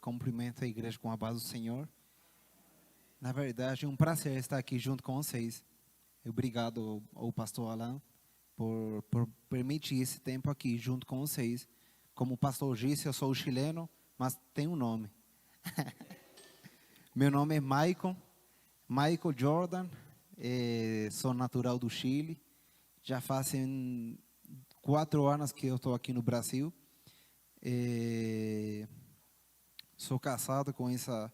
Cumprimento a igreja com a paz do Senhor. Na verdade, é um prazer estar aqui junto com vocês. Obrigado ao pastor Alan por permitir esse tempo aqui junto com vocês. Como o pastor disse, eu sou chileno, mas tenho um nome. Meu nome é Michael Jordan, sou natural do Chile. Já fazem 4 anos que eu estou aqui no Brasil. Sou casado com essa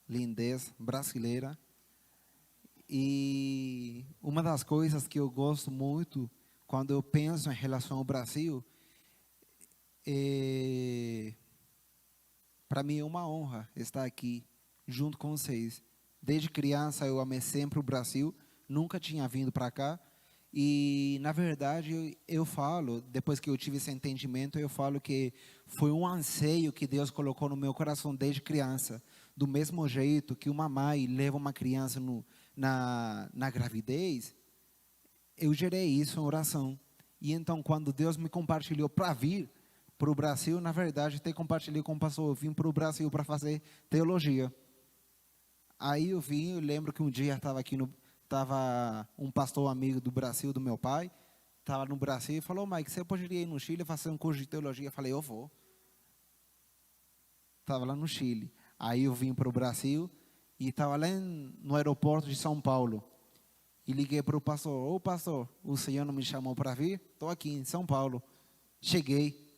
lindez brasileira. E uma das coisas que eu gosto muito quando eu penso em relação ao Brasil, para mim é uma honra estar aqui junto com vocês. Desde criança eu amei sempre o Brasil, nunca tinha vindo para cá. E, na verdade, eu falo, depois que eu tive esse entendimento, eu falo que foi um anseio que Deus colocou no meu coração desde criança. Do mesmo jeito que uma mãe leva uma criança na gravidez, eu gerei isso em oração. E então, quando Deus me compartilhou para vir para o Brasil, na verdade, até compartilhei com o pastor, eu vim para o Brasil para fazer teologia. Aí eu lembro que um dia estava aqui Estava um pastor amigo do Brasil, do meu pai, estava no Brasil e falou: Mike, você poderia ir no Chile fazer um curso de teologia? Eu falei: eu vou. Estava lá no Chile. Aí eu vim para o Brasil e estava lá no aeroporto de São Paulo. E liguei para o pastor: ô pastor, o senhor não me chamou para vir? Estou aqui em São Paulo. Cheguei.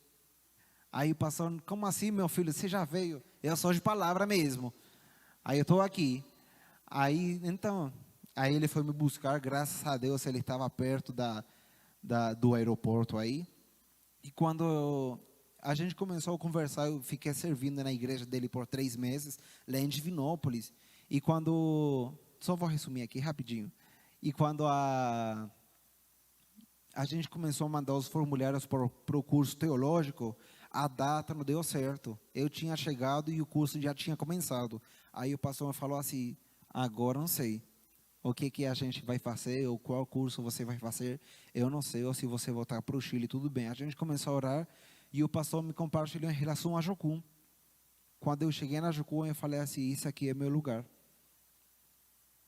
Aí o pastor: como assim, meu filho, você já veio? Eu sou de palavra mesmo. Aí eu estou aqui. Aí ele foi me buscar, graças a Deus ele estava perto do aeroporto aí. E quando a gente começou a conversar, eu fiquei servindo na igreja dele por 3 meses, lá em Divinópolis. E só vou resumir aqui rapidinho. E quando a gente começou a mandar os formulários para o curso teológico, a data não deu certo. Eu tinha chegado e o curso já tinha começado. Aí o pastor falou assim: agora não sei o que a gente vai fazer, ou qual curso você vai fazer, eu não sei, ou se você voltar para o Chile, tudo bem. A gente começou a orar, e o pastor me compartilhou em relação a Jocum. Quando eu cheguei na Jocum, eu falei assim: isso aqui é meu lugar,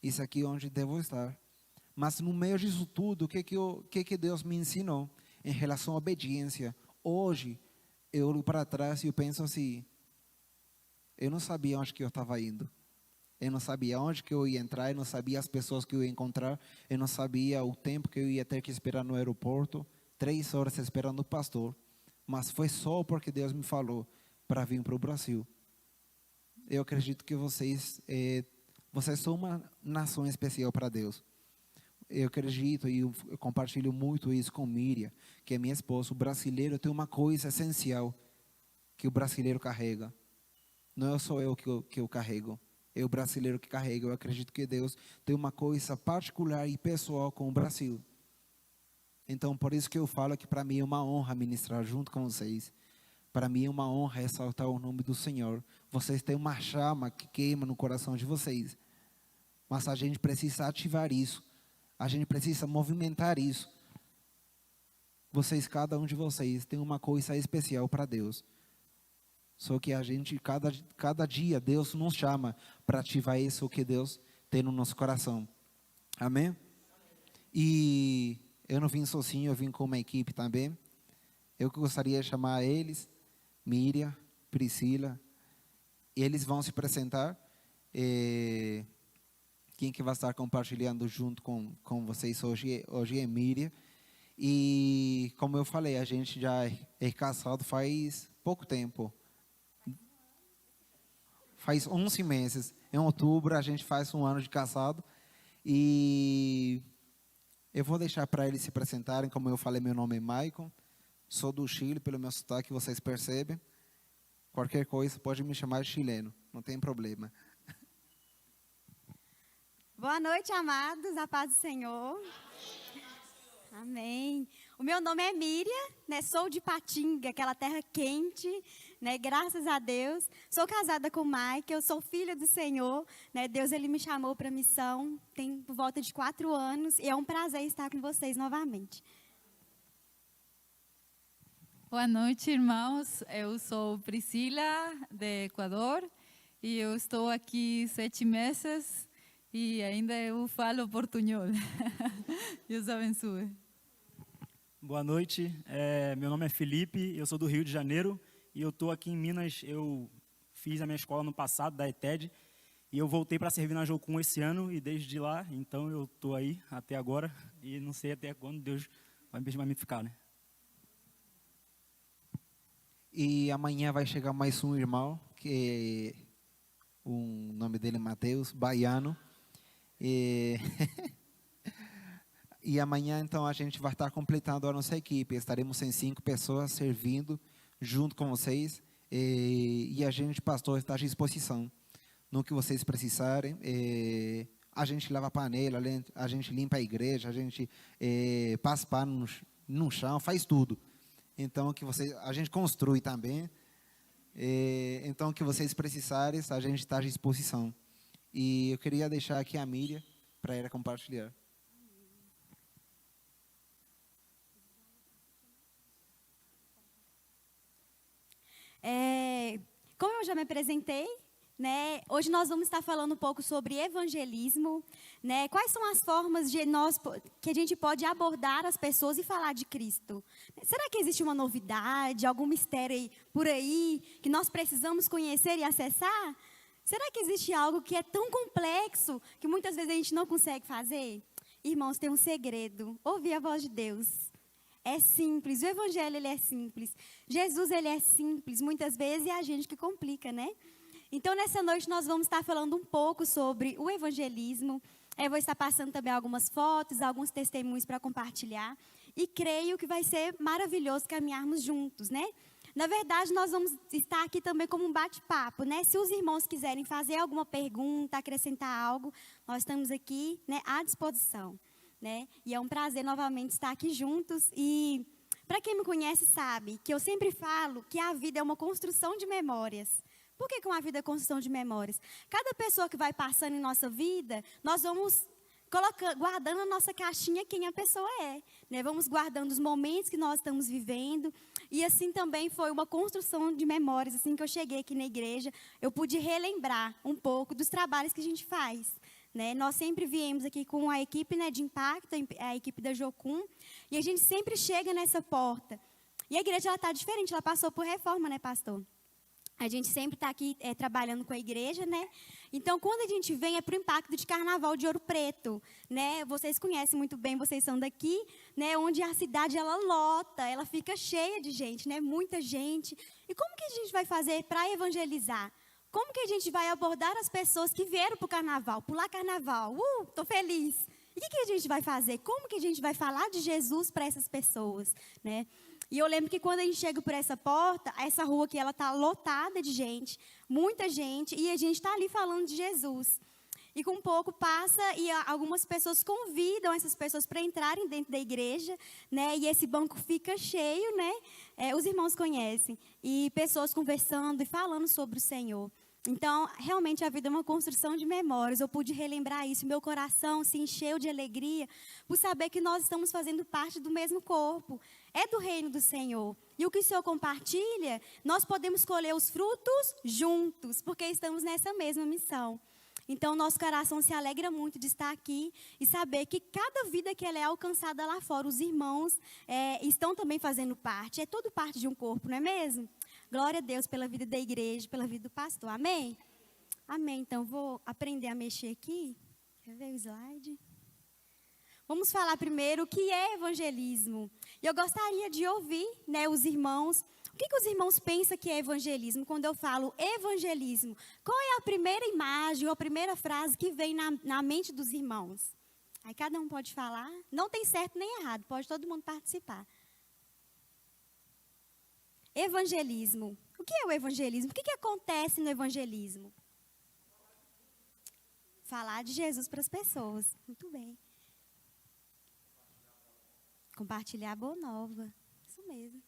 isso aqui é onde devo estar. Mas no meio disso tudo, o que Deus me ensinou em relação à obediência? Hoje, eu olho para trás e eu penso assim: eu não sabia onde que eu estava indo. Eu não sabia onde que eu ia entrar, eu não sabia as pessoas que eu ia encontrar, eu não sabia o tempo que eu ia ter que esperar no aeroporto, 3 horas esperando o pastor. Mas foi só porque Deus me falou para vir para o Brasil. Eu acredito que vocês são uma nação especial para Deus. Eu acredito e eu compartilho muito isso com Miriam, que é minha esposa. O brasileiro tem uma coisa essencial que o brasileiro carrega. Não sou eu que eu carrego. É o brasileiro que carrega. Eu acredito que Deus tem uma coisa particular e pessoal com o Brasil. Então, por isso que eu falo que para mim é uma honra ministrar junto com vocês. Para mim é uma honra ressaltar o nome do Senhor. Vocês têm uma chama que queima no coração de vocês. Mas a gente precisa ativar isso. A gente precisa movimentar isso. Cada um de vocês tem uma coisa especial para Deus. Só que a gente, cada dia, Deus nos chama para ativar isso que Deus tem no nosso coração. Amém? E eu não vim sozinho, eu vim com uma equipe também. Eu gostaria de chamar eles, Miriam, Priscila. Eles vão se apresentar. Quem que vai estar compartilhando junto com vocês hoje é Miriam. E como eu falei, a gente já é casado faz pouco tempo. Faz 11 meses. Em outubro a gente faz 1 ano de casado. E eu vou deixar para eles se apresentarem. Como eu falei, meu nome é Michael. Sou do Chile, pelo meu sotaque vocês percebem. Qualquer coisa pode me chamar de chileno. Não tem problema. Boa noite, amados. A paz do Senhor. Amém. O meu nome é Miriam, né? Sou de Patinga, aquela terra quente, né? Graças a Deus. Sou casada com o Mike, eu sou filha do Senhor, né? Deus, ele me chamou para a missão, tem por volta de 4 anos, e é um prazer estar com vocês novamente. Boa noite, irmãos. Eu sou Priscila, de Equador, e eu estou aqui 7 meses e ainda eu falo portunhol. Deus abençoe. Boa noite, meu nome é Felipe, eu sou do Rio de Janeiro e eu estou aqui em Minas. Eu fiz a minha escola no passado, da ETED, e eu voltei para servir na Jocum esse ano e desde lá, então eu estou aí até agora e não sei até quando Deus vai me ficar, né? E amanhã vai chegar mais um irmão, que o nome dele é Mateus, baiano. E, e amanhã, então, a gente vai estar completando a nossa equipe. Estaremos em 5 pessoas servindo junto com vocês. E a gente, pastor, está à disposição. No que vocês precisarem. A gente lava a panela, a gente limpa a igreja, a gente passa pano no chão, faz tudo. Então, a gente construi também. Então, o que vocês precisarem, a gente está à disposição. E eu queria deixar aqui a Miriam para ela compartilhar. Como eu já me apresentei, né, hoje nós vamos estar falando um pouco sobre evangelismo, né, quais são as formas que a gente pode abordar as pessoas e falar de Cristo. Será que existe uma novidade, algum mistério por aí que nós precisamos conhecer e acessar? Será que existe algo que é tão complexo que muitas vezes a gente não consegue fazer? Irmãos, tem um segredo: ouvir a voz de Deus. É simples, o evangelho ele é simples. Jesus ele é simples, muitas vezes é a gente que complica, né? Então, nessa noite, nós vamos estar falando um pouco sobre o evangelismo. Eu vou estar passando também algumas fotos, alguns testemunhos para compartilhar. E creio que vai ser maravilhoso caminharmos juntos, né? Na verdade, nós vamos estar aqui também como um bate-papo, né? Se os irmãos quiserem fazer alguma pergunta, acrescentar algo, nós estamos aqui, né, à disposição, né? E é um prazer novamente estar aqui juntos. E para quem me conhece sabe que eu sempre falo que a vida é uma construção de memórias. Por que uma vida é construção de memórias? Cada pessoa que vai passando em nossa vida, nós vamos guardando na nossa caixinha quem a pessoa é, né? Vamos guardando os momentos que nós estamos vivendo. E assim também foi uma construção de memórias. Assim que eu cheguei aqui na igreja, eu pude relembrar um pouco dos trabalhos que a gente faz, né? Nós sempre viemos aqui com a equipe, né, de impacto, a equipe da Jocum, e a gente sempre chega nessa porta. E a igreja está diferente, ela passou por reforma, né, pastor? A gente sempre está aqui trabalhando com a igreja, né? Então, quando a gente vem, é para o impacto de Carnaval de Ouro Preto, né? Vocês conhecem muito bem, vocês são daqui, né? Onde a cidade, ela lota, ela fica cheia de gente, né? Muita gente. E como que a gente vai fazer para evangelizar? Como que a gente vai abordar as pessoas que vieram para o Carnaval, pular Carnaval? Estou feliz. E o que a gente vai fazer? Como que a gente vai falar de Jesus para essas pessoas, né? E eu lembro que quando a gente chega por essa porta, essa rua aqui, ela está lotada de gente, muita gente, e a gente está ali falando de Jesus. E com pouco passa e algumas pessoas convidam essas pessoas para entrarem dentro da igreja, né? E esse banco fica cheio, né? Os irmãos conhecem. E pessoas conversando e falando sobre o Senhor. Então, realmente, a vida é uma construção de memórias. Eu pude relembrar isso. Meu coração se encheu de alegria por saber que nós estamos fazendo parte do mesmo corpo. É do reino do Senhor. E o que o Senhor compartilha, nós podemos colher os frutos juntos, porque estamos nessa mesma missão. Então, nosso coração se alegra muito de estar aqui e saber que cada vida que ela é alcançada lá fora, os irmãos estão também fazendo parte. É tudo parte de um corpo, não é mesmo? Glória a Deus pela vida da igreja, pela vida do pastor. Amém? Amém. Então, vou aprender a mexer aqui. Quer ver o slide? Vamos falar primeiro o que é evangelismo. E eu gostaria de ouvir, né, os irmãos. O que os irmãos pensam que é evangelismo? Quando eu falo evangelismo, qual é a primeira imagem ou a primeira frase que vem na mente dos irmãos? Aí cada um pode falar. Não tem certo nem errado, pode todo mundo participar. Evangelismo. O que é o evangelismo? O que acontece no evangelismo? Falar de Jesus para as pessoas. Muito bem. Compartilhar a boa nova. Isso mesmo.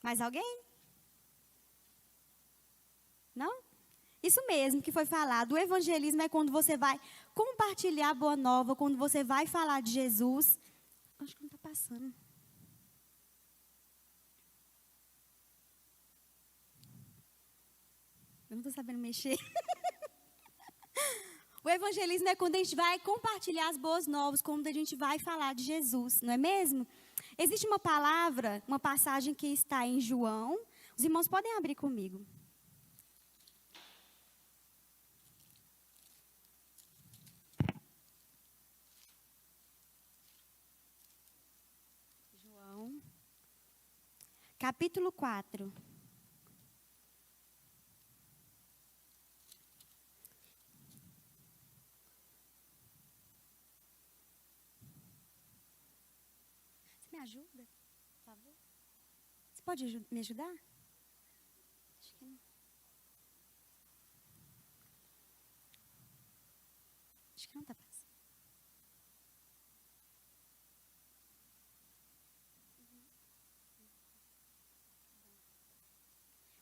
Mais alguém? Não? Isso mesmo que foi falado. O evangelismo é quando você vai compartilhar a boa nova, quando você vai falar de Jesus. Acho que não está passando. Eu não estou sabendo mexer. O evangelismo é quando a gente vai compartilhar as boas novas, quando a gente vai falar de Jesus, não é mesmo? Existe uma palavra, uma passagem que está em João. Os irmãos podem abrir comigo. João, capítulo 4. Me ajuda, por favor? Você pode me ajudar? Acho que não. Acho que não está passando.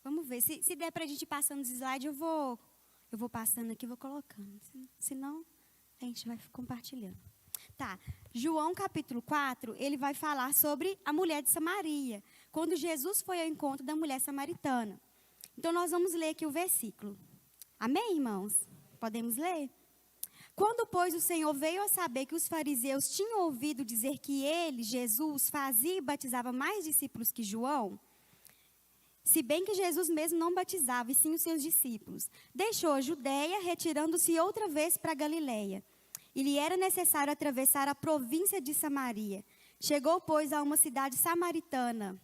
Vamos ver. Se der para a gente ir passando os slides, eu vou passando aqui, vou colocando. Senão, a gente vai compartilhando. Tá, João capítulo 4, ele vai falar sobre a mulher de Samaria, quando Jesus foi ao encontro da mulher samaritana. Então, nós vamos ler aqui o versículo. Amém, irmãos? Podemos ler? Quando, pois, o Senhor veio a saber que os fariseus tinham ouvido dizer que ele, Jesus, fazia e batizava mais discípulos que João, se bem que Jesus mesmo não batizava, e sim os seus discípulos, deixou a Judeia, retirando-se outra vez para a Galileia. E lhe era necessário atravessar a província de Samaria. Chegou, pois, a uma cidade samaritana,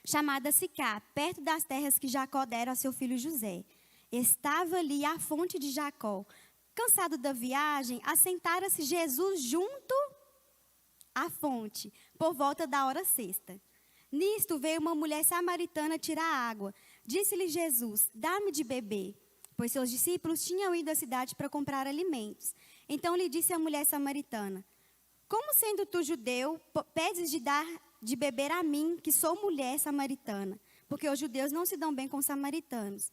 chamada Sicá, perto das terras que Jacó dera a seu filho José. Estava ali a fonte de Jacó. Cansado da viagem, assentara-se Jesus junto à fonte, por volta da hora sexta. Nisto veio uma mulher samaritana tirar água. Disse-lhe Jesus, dá-me de beber, pois seus discípulos tinham ido à cidade para comprar alimentos. Então lhe disse a mulher samaritana, como sendo tu judeu, pedes de dar de beber a mim, que sou mulher samaritana? Porque os judeus não se dão bem com os samaritanos.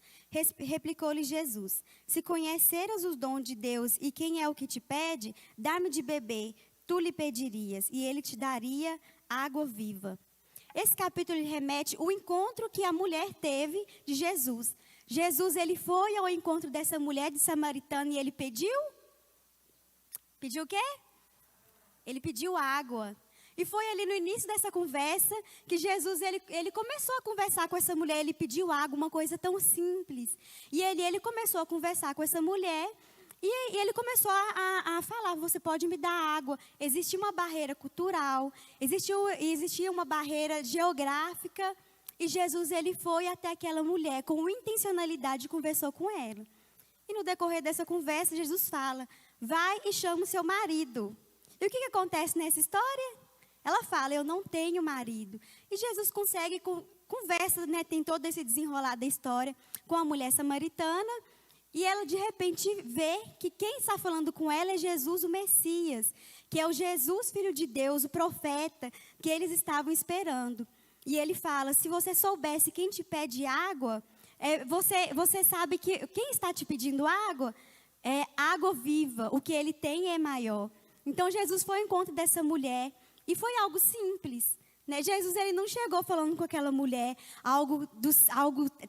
Replicou-lhe Jesus, se conheceras os dons de Deus e quem é o que te pede, dá-me de beber, tu lhe pedirias, e ele te daria água viva. Esse capítulo remete ao encontro que a mulher teve de Jesus. Jesus, ele foi ao encontro dessa mulher de samaritana e ele pediu? Pediu o quê? Ele pediu água. E foi ali no início dessa conversa que Jesus, ele começou a conversar com essa mulher. Ele pediu água, uma coisa tão simples. E ele começou a conversar com essa mulher. E ele começou a falar, você pode me dar água. Existia uma barreira cultural, existia uma barreira geográfica. E Jesus, ele foi até aquela mulher com intencionalidade e conversou com ela. E no decorrer dessa conversa, Jesus fala, vai e chama o seu marido. E o que acontece nessa história? Ela fala, eu não tenho marido. E Jesus consegue, conversa, né, tem todo esse desenrolar da história com a mulher samaritana. E ela, de repente, vê que quem está falando com ela é Jesus, o Messias. Que é o Jesus, filho de Deus, o profeta, que eles estavam esperando. E ele fala, se você soubesse quem te pede água, você sabe que quem está te pedindo água é água viva, o que ele tem é maior. Então, Jesus foi ao encontro dessa mulher e foi algo simples. Né? Jesus, ele não chegou falando com aquela mulher algo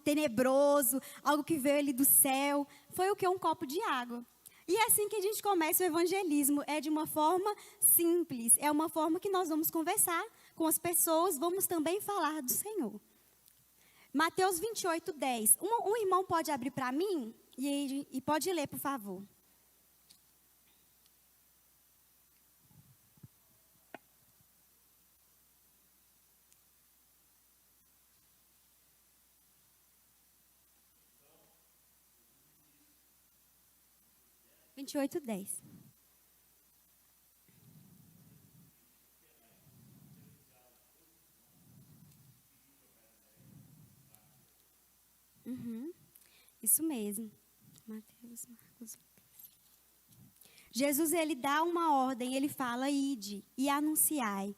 tenebroso, algo que veio ali do céu. Foi o quê? Um copo de água. E é assim que a gente começa o evangelismo, é de uma forma simples, é uma forma que nós vamos conversar com as pessoas, vamos também falar do Senhor. Mateus 28, 10. Um irmão pode abrir para mim e pode ler, por favor. Vinte e oito, 10. Isso mesmo. Mateus, Marcos. Jesus, ele dá uma ordem, ele fala, ide e anunciai.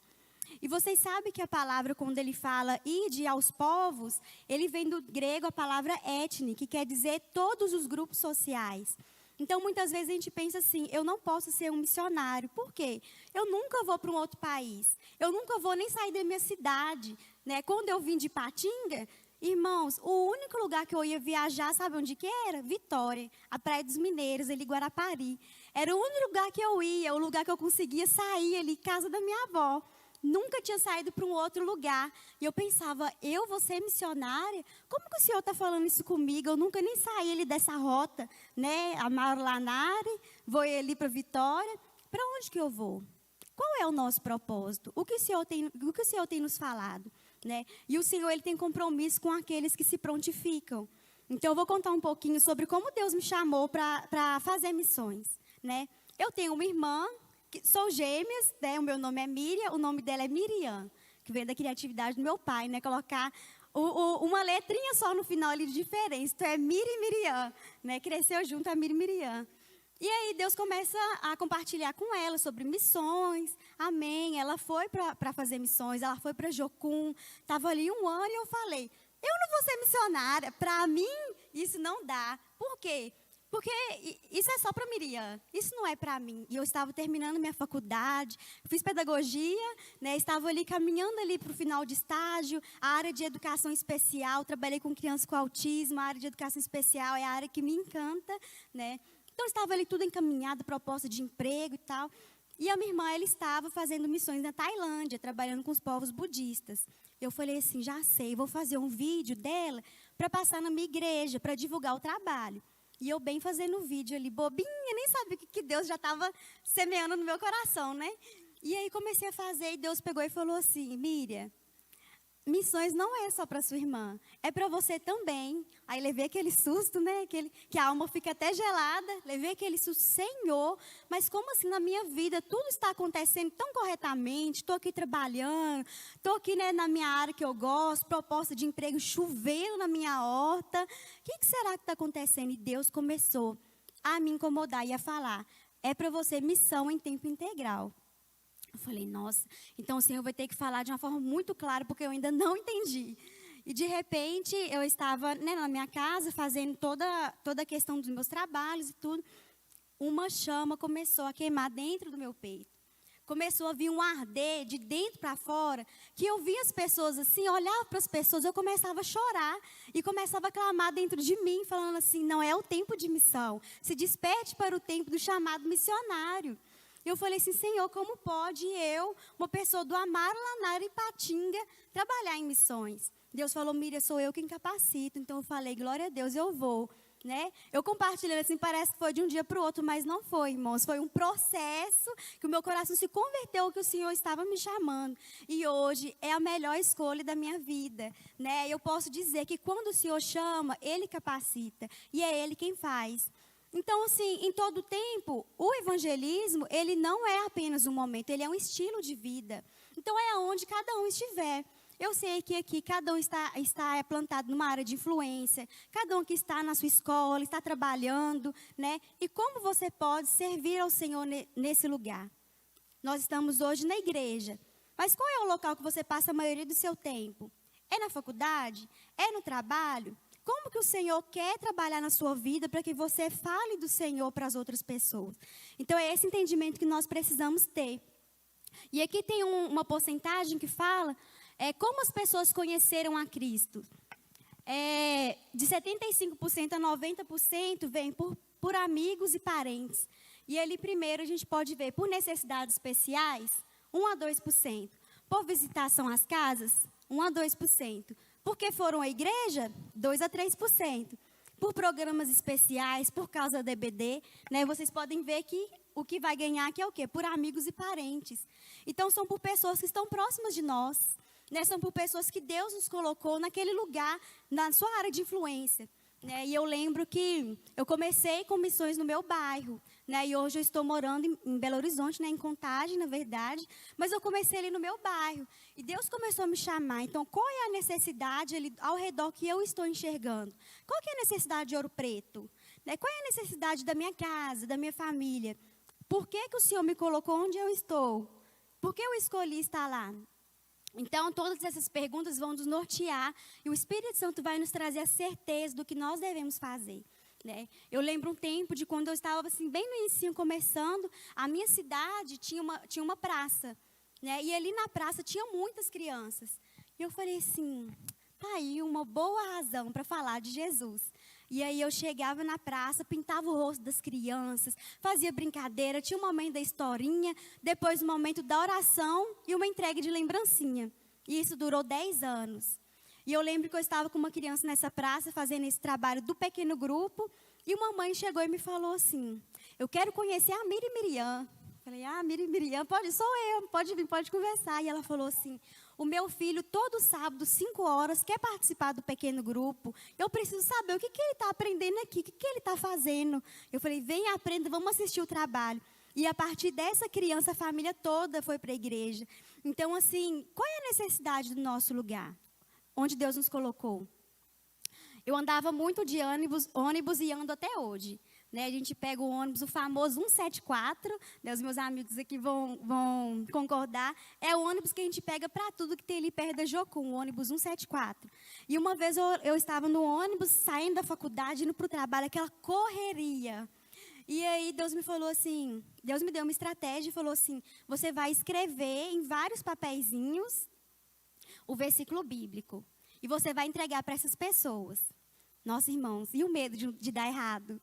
E vocês sabem que a palavra, quando ele fala ide aos povos, ele vem do grego a palavra etne, que quer dizer todos os grupos sociais. Então, muitas vezes a gente pensa assim, eu não posso ser um missionário. Por quê? Eu nunca vou para um outro país. Eu nunca vou nem sair da minha cidade. Né? Quando eu vim de Patinga, Irmãos, o único lugar que eu ia viajar, sabe onde que era? Vitória, a Praia dos Mineiros, ali Guarapari. Era o único lugar que eu ia, o lugar que eu conseguia sair ali, casa da minha avó. Nunca tinha saído para um outro lugar. E eu pensava, eu vou ser missionária? Como que o Senhor está falando isso comigo? Eu nunca nem saí ali dessa rota, né? Amaro Lanari, vou ali para Vitória. Para onde que eu vou? Qual é o nosso propósito? O que o Senhor tem nos falado? Né? E o Senhor, Ele tem compromisso com aqueles que se prontificam. Então, eu vou contar um pouquinho sobre como Deus me chamou para fazer missões. Né? Eu tenho uma irmã, sou gêmeas, né? O meu nome é Miriam, o nome dela é Miriam, que vem da criatividade do meu pai, né? Colocar uma letrinha só no final ali de diferença. Então, é Miriam e Miriam, né? Cresceu junto a Miriam e Miriam. E aí Deus começa a compartilhar com ela sobre missões, amém. Ela foi para fazer missões, ela foi para Jocum, estava ali 1 ano e eu falei, eu não vou ser missionária, para mim isso não dá. Por quê? Porque isso é só para Miriam, isso não é para mim. E eu estava terminando minha faculdade, fiz pedagogia, né, estava ali caminhando ali para o final de estágio, a área de educação especial, trabalhei com crianças com autismo, a área de educação especial é a área que me encanta, né. Então, estava ali tudo encaminhado, proposta de emprego e tal. E a minha irmã, ela estava fazendo missões na Tailândia, trabalhando com os povos budistas. Eu falei assim, já sei, vou fazer um vídeo dela para passar na minha igreja, para divulgar o trabalho. E eu bem fazendo um vídeo ali, bobinha, nem sabia que Deus já estava semeando no meu coração, né? E aí comecei a fazer e Deus pegou e falou assim, Miriam, missões não é só para sua irmã, é para você também. Aí levei aquele susto, né? Que a alma fica até gelada. Levei aquele susto, Senhor, mas como assim na minha vida tudo está acontecendo tão corretamente? Estou aqui trabalhando, estou aqui, né, na minha área que eu gosto, proposta de emprego, chovendo na minha horta. O que será que está acontecendo? E Deus começou a me incomodar e a falar, é para você missão em tempo integral. Eu falei, nossa, então o Senhor vai ter que falar de uma forma muito clara, porque eu ainda não entendi. E de repente, eu estava, né, na minha casa, fazendo toda a questão dos meus trabalhos e tudo. Uma chama começou a queimar dentro do meu peito. Começou a vir um arder de dentro para fora, que eu via as pessoas assim, olhava para as pessoas, eu começava a chorar e começava a clamar dentro de mim, falando assim, não é o tempo de missão, se desperte para o tempo do chamado missionário. Eu falei assim, Senhor, como pode eu, uma pessoa do Amaro, Lanari e Patinga, trabalhar em missões? Deus falou, Miriam, sou eu quem capacito. Então eu falei, glória a Deus, eu vou. Né? Eu compartilhei assim, parece que foi de um dia para o outro, mas não foi, irmãos. Foi um processo que o meu coração se converteu ao que o Senhor estava me chamando. E hoje é a melhor escolha da minha vida. Né? Eu posso dizer que quando o Senhor chama, Ele capacita. E é Ele quem faz. Então, assim, em todo tempo, o evangelismo, ele não é apenas um momento, ele é um estilo de vida. Então, é onde cada um estiver. Eu sei que aqui cada um está plantado numa área de influência, cada um que está na sua escola, está trabalhando, né? E como você pode servir ao Senhor nesse lugar? Nós estamos hoje na igreja, mas qual é o local que você passa a maioria do seu tempo? É na faculdade? É no trabalho? Como que o Senhor quer trabalhar na sua vida para que você fale do Senhor para as outras pessoas? Então, é esse entendimento que nós precisamos ter. E aqui tem uma porcentagem que fala como as pessoas conheceram a Cristo. De 75% a 90% vem por amigos e parentes. E ali, primeiro, a gente pode ver por necessidades especiais, 1 a 2%. Por visitação às casas, 1 a 2%. Porque foram à igreja, 2 a 3%. Por programas especiais, por causa da EBD, né, vocês podem ver que o que vai ganhar aqui é o quê? Por amigos e parentes. Então, são por pessoas que estão próximas de nós. Né, são por pessoas que Deus nos colocou naquele lugar, na sua área de influência. Né, e eu lembro que eu comecei com missões no meu bairro. Né, e hoje eu estou morando em Belo Horizonte, né, em Contagem, na verdade. Mas eu comecei ali no meu bairro. E Deus começou a me chamar. Então, qual é a necessidade ali ao redor que eu estou enxergando? Qual que é a necessidade de Ouro Preto? Né, qual é a necessidade da minha casa, da minha família? Por que o Senhor me colocou onde eu estou? Por que eu escolhi estar lá? Então, todas essas perguntas vão nos nortear e o Espírito Santo vai nos trazer a certeza do que nós devemos fazer. Né? Eu lembro um tempo de quando eu estava assim, bem no início, começando, a minha cidade tinha uma praça. Né? E ali na praça tinha muitas crianças. E eu falei assim, tá aí uma boa razão para falar de Jesus. E aí eu chegava na praça, pintava o rosto das crianças, fazia brincadeira, tinha um momento da historinha, depois um momento da oração e uma entrega de lembrancinha. E isso durou 10 anos. E eu lembro que eu estava com uma criança nessa praça, fazendo esse trabalho do pequeno grupo, e uma mãe chegou e me falou assim, eu quero conhecer a Miriam. Falei, Miriam, sou eu, pode vir, pode conversar. E ela falou assim, o meu filho todo sábado, 5 horas, quer participar do pequeno grupo. Eu preciso saber o que ele está aprendendo aqui, o que ele está fazendo. Eu falei, vem, aprenda, vamos assistir o trabalho. E a partir dessa criança, a família toda foi para a igreja. Então, assim, qual é a necessidade do nosso lugar? Onde Deus nos colocou? Eu andava muito de ônibus e ando até hoje. Né, a gente pega o ônibus, o famoso 174, né, os meus amigos aqui vão concordar, é o ônibus que a gente pega para tudo que tem ali perto da Jocum, o ônibus 174. E uma vez eu estava no ônibus, saindo da faculdade, indo para o trabalho, aquela correria. E aí Deus me falou assim, Deus me deu uma estratégia e falou assim, você vai escrever em vários papeizinhos o versículo bíblico. E você vai entregar para essas pessoas. Nossa, irmãos, e o medo de dar errado?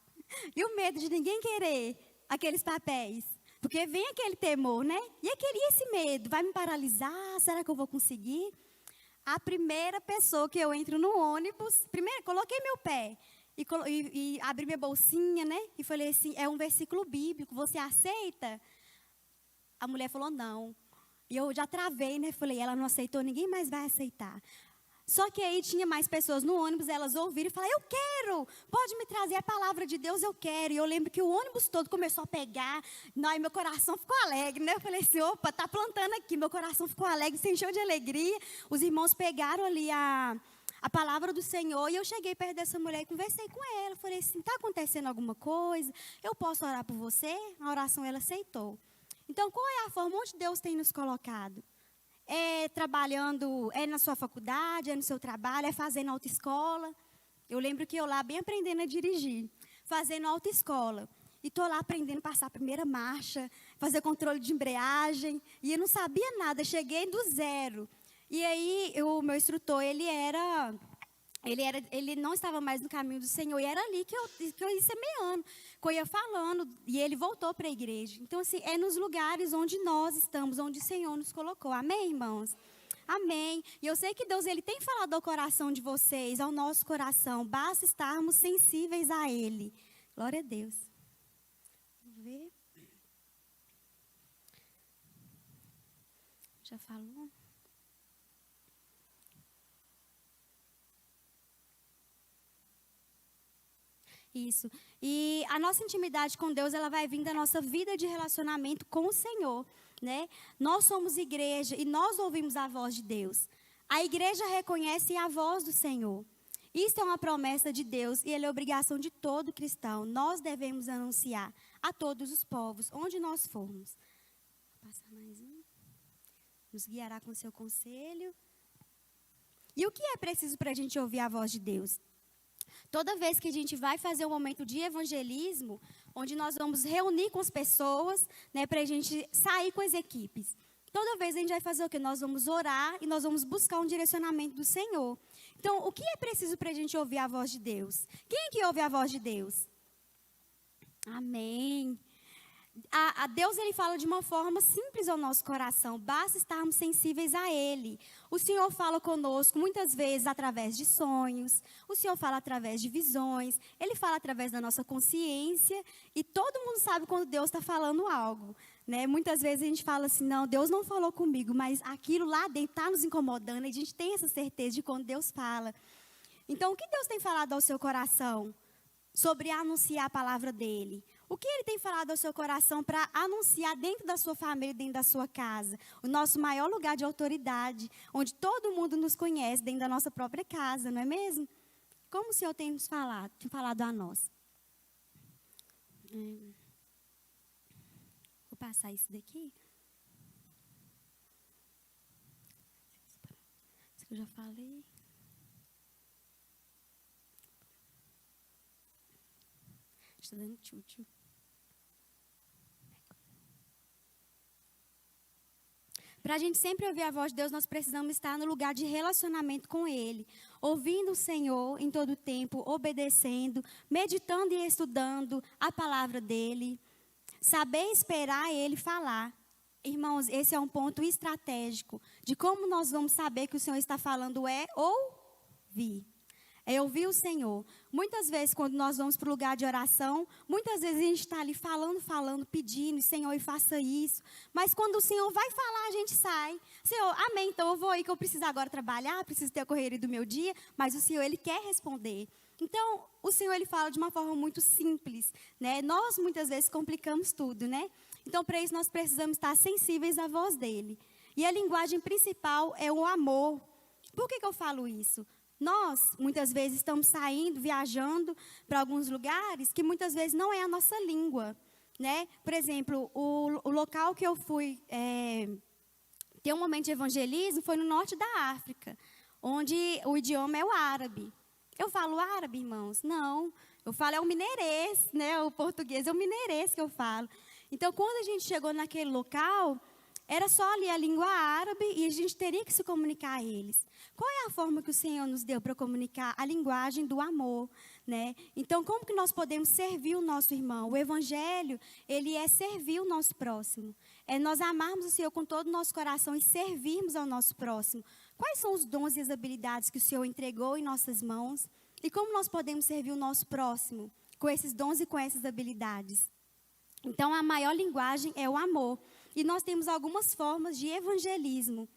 E o medo de ninguém querer aqueles papéis. Porque vem aquele temor, né? E esse medo? Vai me paralisar? Será que eu vou conseguir? A primeira pessoa que eu entro no ônibus, primeiro coloquei meu pé e abri minha bolsinha, né? E falei assim, é um versículo bíblico, você aceita? A mulher falou, não. E eu já travei, né? Falei, ela não aceitou, ninguém mais vai aceitar. Só que aí tinha mais pessoas no ônibus, elas ouviram e falaram, eu quero, pode me trazer a palavra de Deus, eu quero. E eu lembro que o ônibus todo começou a pegar, e meu coração ficou alegre, né? Eu falei assim, opa, tá plantando aqui, meu coração ficou alegre, se encheu de alegria. Os irmãos pegaram ali a palavra do Senhor, e eu cheguei perto dessa mulher e conversei com ela. Falei assim, está acontecendo alguma coisa? Eu posso orar por você? A oração ela aceitou. Então, qual é a forma onde Deus tem nos colocado? É trabalhando, é na sua faculdade, é no seu trabalho, é fazendo autoescola. Eu lembro que eu lá bem aprendendo a dirigir, fazendo autoescola. E estou lá aprendendo a passar a primeira marcha, fazer controle de embreagem. E eu não sabia nada, cheguei do zero. E aí o meu instrutor, ele não estava mais no caminho do Senhor. E era ali que eu ia semeando, que eu ia falando. E ele voltou para a igreja. Então, assim, é nos lugares onde nós estamos, onde o Senhor nos colocou. Amém, irmãos? Amém. E eu sei que Deus, Ele tem falado ao coração de vocês, ao nosso coração. Basta estarmos sensíveis a Ele. Glória a Deus. Vamos ver. Já falou? Isso. E a nossa intimidade com Deus, ela vai vir da nossa vida de relacionamento com o Senhor, né? Nós somos igreja e nós ouvimos a voz de Deus. A igreja reconhece a voz do Senhor. Isso é uma promessa de Deus e ela é obrigação de todo cristão. Nós devemos anunciar a todos os povos, onde nós formos. Vou passar mais um. Nos guiará com seu conselho. E o que é preciso para a gente ouvir a voz de Deus? Toda vez que a gente vai fazer um momento de evangelismo, onde nós vamos reunir com as pessoas, né, para a gente sair com as equipes. Toda vez a gente vai fazer o quê? Nós vamos orar e nós vamos buscar um direcionamento do Senhor. Então, o que é preciso para a gente ouvir a voz de Deus? Quem é que ouve a voz de Deus? Amém. A Deus, Ele fala de uma forma simples ao nosso coração. Basta estarmos sensíveis a Ele. O Senhor fala conosco muitas vezes através de sonhos. O Senhor fala através de visões. Ele fala através da nossa consciência. E todo mundo sabe quando Deus está falando algo, né? Muitas vezes a gente fala assim, não, Deus não falou comigo. Mas aquilo lá dentro está nos incomodando. E a gente tem essa certeza de quando Deus fala. Então, o que Deus tem falado ao seu coração sobre anunciar a palavra dEle? O que Ele tem falado ao seu coração para anunciar dentro da sua família, dentro da sua casa? O nosso maior lugar de autoridade, onde todo mundo nos conhece, dentro da nossa própria casa, não é mesmo? Como o Senhor tem nos falado, a nós? Vou passar isso daqui. Isso que eu já falei. Estou dando tchutchu. Para a gente sempre ouvir a voz de Deus, nós precisamos estar no lugar de relacionamento com Ele, ouvindo o Senhor em todo o tempo, obedecendo, meditando e estudando a palavra dEle, saber esperar Ele falar. Irmãos, esse é um ponto estratégico de como nós vamos saber que o Senhor está falando ouvir. É ouvir o Senhor. Muitas vezes, quando nós vamos para o lugar de oração, muitas vezes a gente está ali falando, pedindo, Senhor, e faça isso. Mas quando o Senhor vai falar, a gente sai. Senhor, amém, então eu vou aí que eu preciso agora trabalhar, preciso ter a correria do meu dia, mas o Senhor, Ele quer responder. Então, o Senhor, Ele fala de uma forma muito simples, né? Nós, muitas vezes, complicamos tudo, né? Então, para isso, nós precisamos estar sensíveis à voz dEle. E a linguagem principal é o amor. Por que eu falo isso? Nós, muitas vezes, estamos saindo, viajando para alguns lugares que muitas vezes não é a nossa língua, né? Por exemplo, o local que eu fui ter um momento de evangelismo foi no norte da África, onde o idioma é o árabe. Eu falo árabe, irmãos? Não. Eu falo é o mineirês, né? O português é o mineirês que eu falo. Então, quando a gente chegou naquele local, era só ali a língua árabe e a gente teria que se comunicar a eles. Qual é a forma que o Senhor nos deu para comunicar? A linguagem do amor, né? Então, como que nós podemos servir o nosso irmão? O evangelho, ele é servir o nosso próximo. É nós amarmos o Senhor com todo o nosso coração e servirmos ao nosso próximo. Quais são os dons e as habilidades que o Senhor entregou em nossas mãos? E como nós podemos servir o nosso próximo com esses dons e com essas habilidades? Então, a maior linguagem é o amor. E nós temos algumas formas de evangelismo.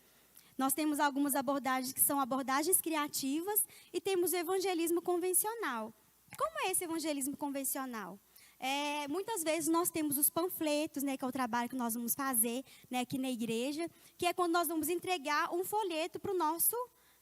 Nós temos algumas abordagens que são abordagens criativas e temos o evangelismo convencional. Como é esse evangelismo convencional? Muitas vezes nós temos os panfletos, né, que é o trabalho que nós vamos fazer, né, aqui na igreja, que é quando nós vamos entregar um folheto para o nosso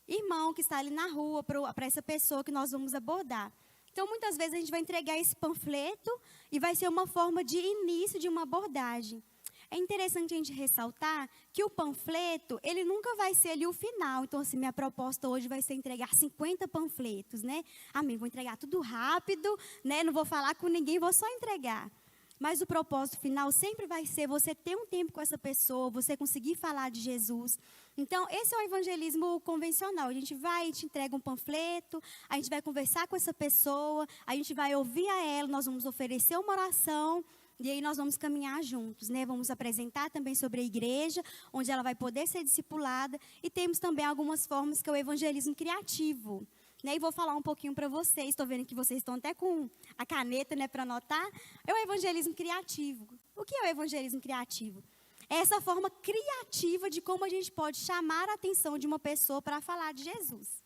irmão que está ali na rua, para essa pessoa que nós vamos abordar. Então, muitas vezes a gente vai entregar esse panfleto e vai ser uma forma de início de uma abordagem. É interessante a gente ressaltar que o panfleto, ele nunca vai ser ali o final. Então, assim, minha proposta hoje vai ser entregar 50 panfletos, né? Amém, vou entregar tudo rápido, né? Não vou falar com ninguém, vou só entregar. Mas o propósito final sempre vai ser você ter um tempo com essa pessoa, você conseguir falar de Jesus. Então, esse é o evangelismo convencional. A gente te entrega um panfleto, a gente vai conversar com essa pessoa, a gente vai ouvir a ela, nós vamos oferecer uma oração, e aí nós vamos caminhar juntos, né? Vamos apresentar também sobre a igreja, onde ela vai poder ser discipulada. E temos também algumas formas que é o evangelismo criativo. Né? E vou falar um pouquinho para vocês. Estou vendo que vocês estão até com a caneta, né, para anotar. É o evangelismo criativo. O que é o evangelismo criativo? É essa forma criativa de como a gente pode chamar a atenção de uma pessoa para falar de Jesus.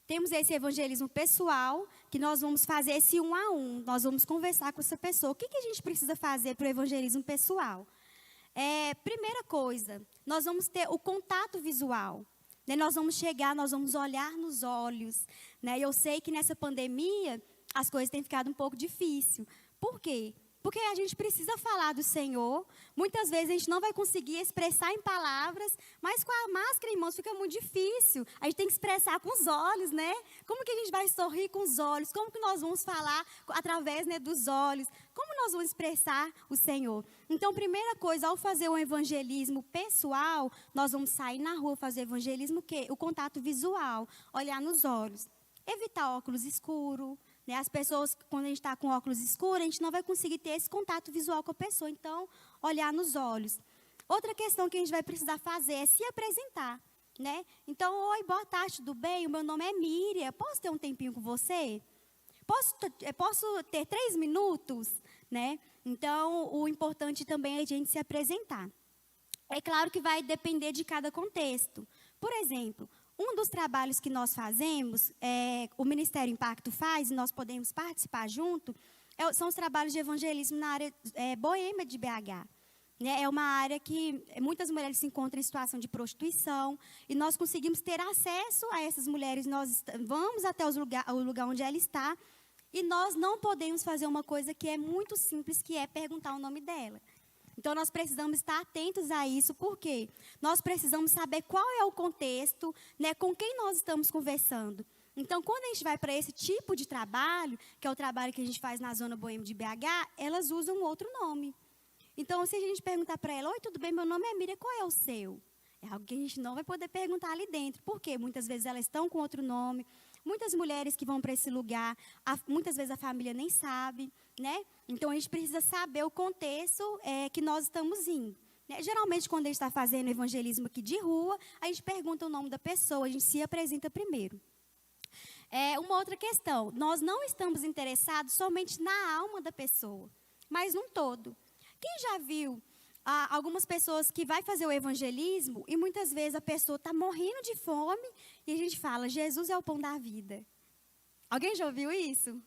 Temos esse evangelismo pessoal, que nós vamos fazer esse 1 a 1. Nós vamos conversar com essa pessoa. O que a gente precisa fazer para o evangelismo pessoal? Primeira coisa, nós vamos ter o contato visual. Né? Nós vamos chegar, nós vamos olhar nos olhos. Né? Eu sei que nessa pandemia as coisas têm ficado um pouco difíceis. Por quê? Porque a gente precisa falar do Senhor. Muitas vezes a gente não vai conseguir expressar em palavras, mas com a máscara, irmãos, fica muito difícil. A gente tem que expressar com os olhos, né? Como que a gente vai sorrir com os olhos? Como que nós vamos falar através, né, dos olhos? Como nós vamos expressar o Senhor? Então, primeira coisa, ao fazer o evangelismo pessoal, nós vamos sair na rua fazer evangelismo, o quê? O contato visual, olhar nos olhos. Evitar óculos escuros. Né? As pessoas, quando a gente está com óculos escuros, a gente não vai conseguir ter esse contato visual com a pessoa. Então, olhar nos olhos. Outra questão que a gente vai precisar fazer é se apresentar. Né? Então, oi, boa tarde, tudo bem? O meu nome é Miriam. Posso ter um tempinho com você? Posso ter 3 minutos? Né? Então, o importante também é a gente se apresentar. É claro que vai depender de cada contexto. Por exemplo, um dos trabalhos que nós fazemos, o Ministério Impacto faz, e nós podemos participar junto, são os trabalhos de evangelismo na área boêmia de BH. Né? É uma área que muitas mulheres se encontram em situação de prostituição, e nós conseguimos ter acesso a essas mulheres, nós vamos até o lugar onde ela está, e nós não podemos fazer uma coisa que é muito simples, que é perguntar o nome dela. Então, nós precisamos estar atentos a isso, porque nós precisamos saber qual é o contexto, né, com quem nós estamos conversando. Então, quando a gente vai para esse tipo de trabalho, que é o trabalho que a gente faz na Zona Boêmia de BH, elas usam outro nome. Então, se a gente perguntar para ela, oi, tudo bem, meu nome é Miriam, qual é o seu? É algo que a gente não vai poder perguntar ali dentro. Por quê? Muitas vezes elas estão com outro nome. Muitas mulheres que vão para esse lugar, muitas vezes a família nem sabe, né? Então, a gente precisa saber o contexto que nós estamos indo. Né? Geralmente, quando a gente está fazendo evangelismo aqui de rua, a gente pergunta o nome da pessoa, a gente se apresenta primeiro. Uma outra questão, nós não estamos interessados somente na alma da pessoa, mas num todo. Quem já viu algumas pessoas que vai fazer o evangelismo e muitas vezes a pessoa está morrendo de fome e a gente fala, Jesus é o pão da vida. Alguém já ouviu isso?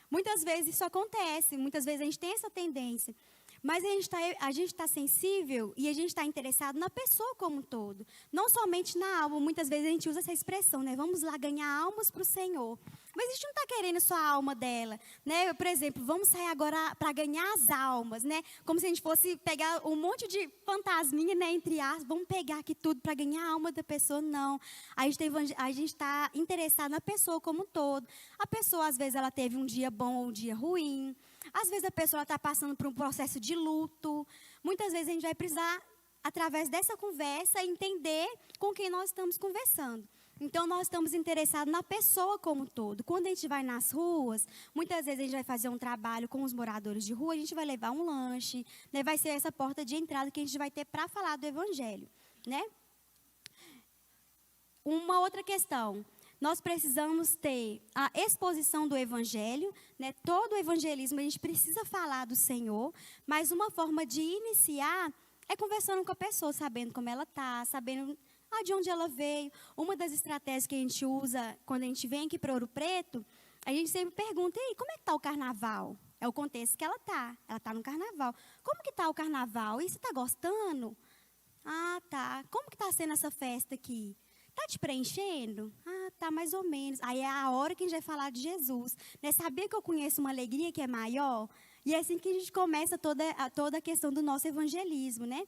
Muitas vezes isso acontece, muitas vezes a gente tem essa tendência. Mas a gente está sensível e a gente está interessado na pessoa como um todo. Não somente na alma. Muitas vezes a gente usa essa expressão, né? Vamos lá ganhar almas para o Senhor. Mas a gente não está querendo só a alma dela. Né? Por exemplo, vamos sair agora para ganhar as almas. Né? Como se a gente fosse pegar um monte de fantasminha, né? Entre aspas. Vamos pegar aqui tudo para ganhar a alma da pessoa. Não. A gente está interessado na pessoa como um todo. A pessoa, às vezes, ela teve um dia bom ou um dia ruim. Às vezes a pessoa está passando por um processo de luto. Muitas vezes a gente vai precisar, através dessa conversa, entender com quem nós estamos conversando. Então, nós estamos interessados na pessoa como um todo. Quando a gente vai nas ruas, muitas vezes a gente vai fazer um trabalho com os moradores de rua, a gente vai levar um lanche, né? Vai ser essa porta de entrada que a gente vai ter para falar do Evangelho. Né? Uma outra questão. Nós precisamos ter a exposição do Evangelho, né? Todo o evangelismo a gente precisa falar do Senhor, mas uma forma de iniciar é conversando com a pessoa, sabendo como ela está, sabendo de onde ela veio. Uma das estratégias que a gente usa quando a gente vem aqui para Ouro Preto, a gente sempre pergunta, e aí, como é que está o carnaval? É o contexto que ela está no carnaval. Como que está o carnaval? E você está gostando? Ah, tá. Como que está sendo essa festa aqui? Está te preenchendo? Ah, tá, mais ou menos. Aí é a hora que a gente vai falar de Jesus. Né? Sabia que eu conheço uma alegria que é maior? E é assim que a gente começa toda a questão do nosso evangelismo, né?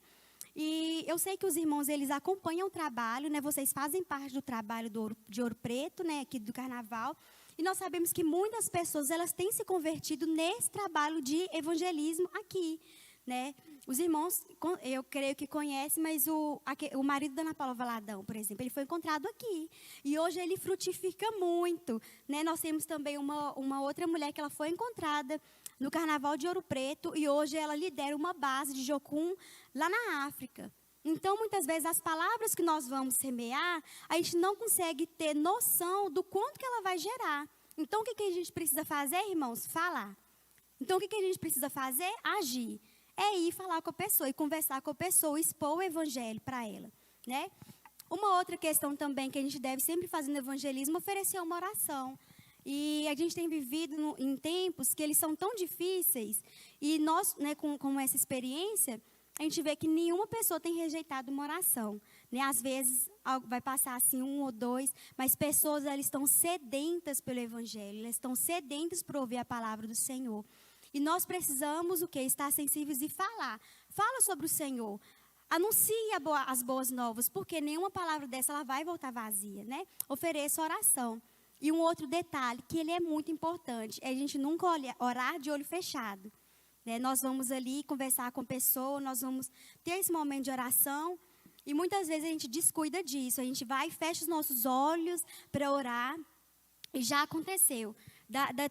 E eu sei que os irmãos, eles acompanham o trabalho, né? Vocês fazem parte do trabalho de Ouro Preto, né? Aqui do Carnaval. E nós sabemos que muitas pessoas, elas têm se convertido nesse trabalho de evangelismo aqui, né? Os irmãos, eu creio que conhecem, mas o marido da Ana Paula Valadão, por exemplo, ele foi encontrado aqui. E hoje ele frutifica muito. Né? Nós temos também uma outra mulher que ela foi encontrada no Carnaval de Ouro Preto e hoje ela lidera uma base de Jocum lá na África. Então, muitas vezes, as palavras que nós vamos semear, a gente não consegue ter noção do quanto que ela vai gerar. Então, o que a gente precisa fazer, irmãos? Falar. Então, o que a gente precisa fazer? Agir. É ir falar com a pessoa e conversar com a pessoa, expor o evangelho para ela, né? Uma outra questão também que a gente deve sempre fazer no evangelismo é oferecer uma oração. E a gente tem vivido em tempos que eles são tão difíceis e nós, né, com essa experiência, a gente vê que nenhuma pessoa tem rejeitado uma oração. Né? Às vezes vai passar assim 1 ou 2, mas pessoas elas estão sedentas pelo evangelho, elas estão sedentas por ouvir a palavra do Senhor. E nós precisamos o quê? Estar sensíveis e falar. Fala sobre o Senhor. Anuncie as boas novas, porque nenhuma palavra dessa ela vai voltar vazia, né? Ofereça oração. E um outro detalhe, que ele é muito importante, é a gente nunca orar de olho fechado. Né? Nós vamos ali conversar com a pessoa, nós vamos ter esse momento de oração, e muitas vezes a gente descuida disso. A gente vai e fecha os nossos olhos para orar, e já aconteceu.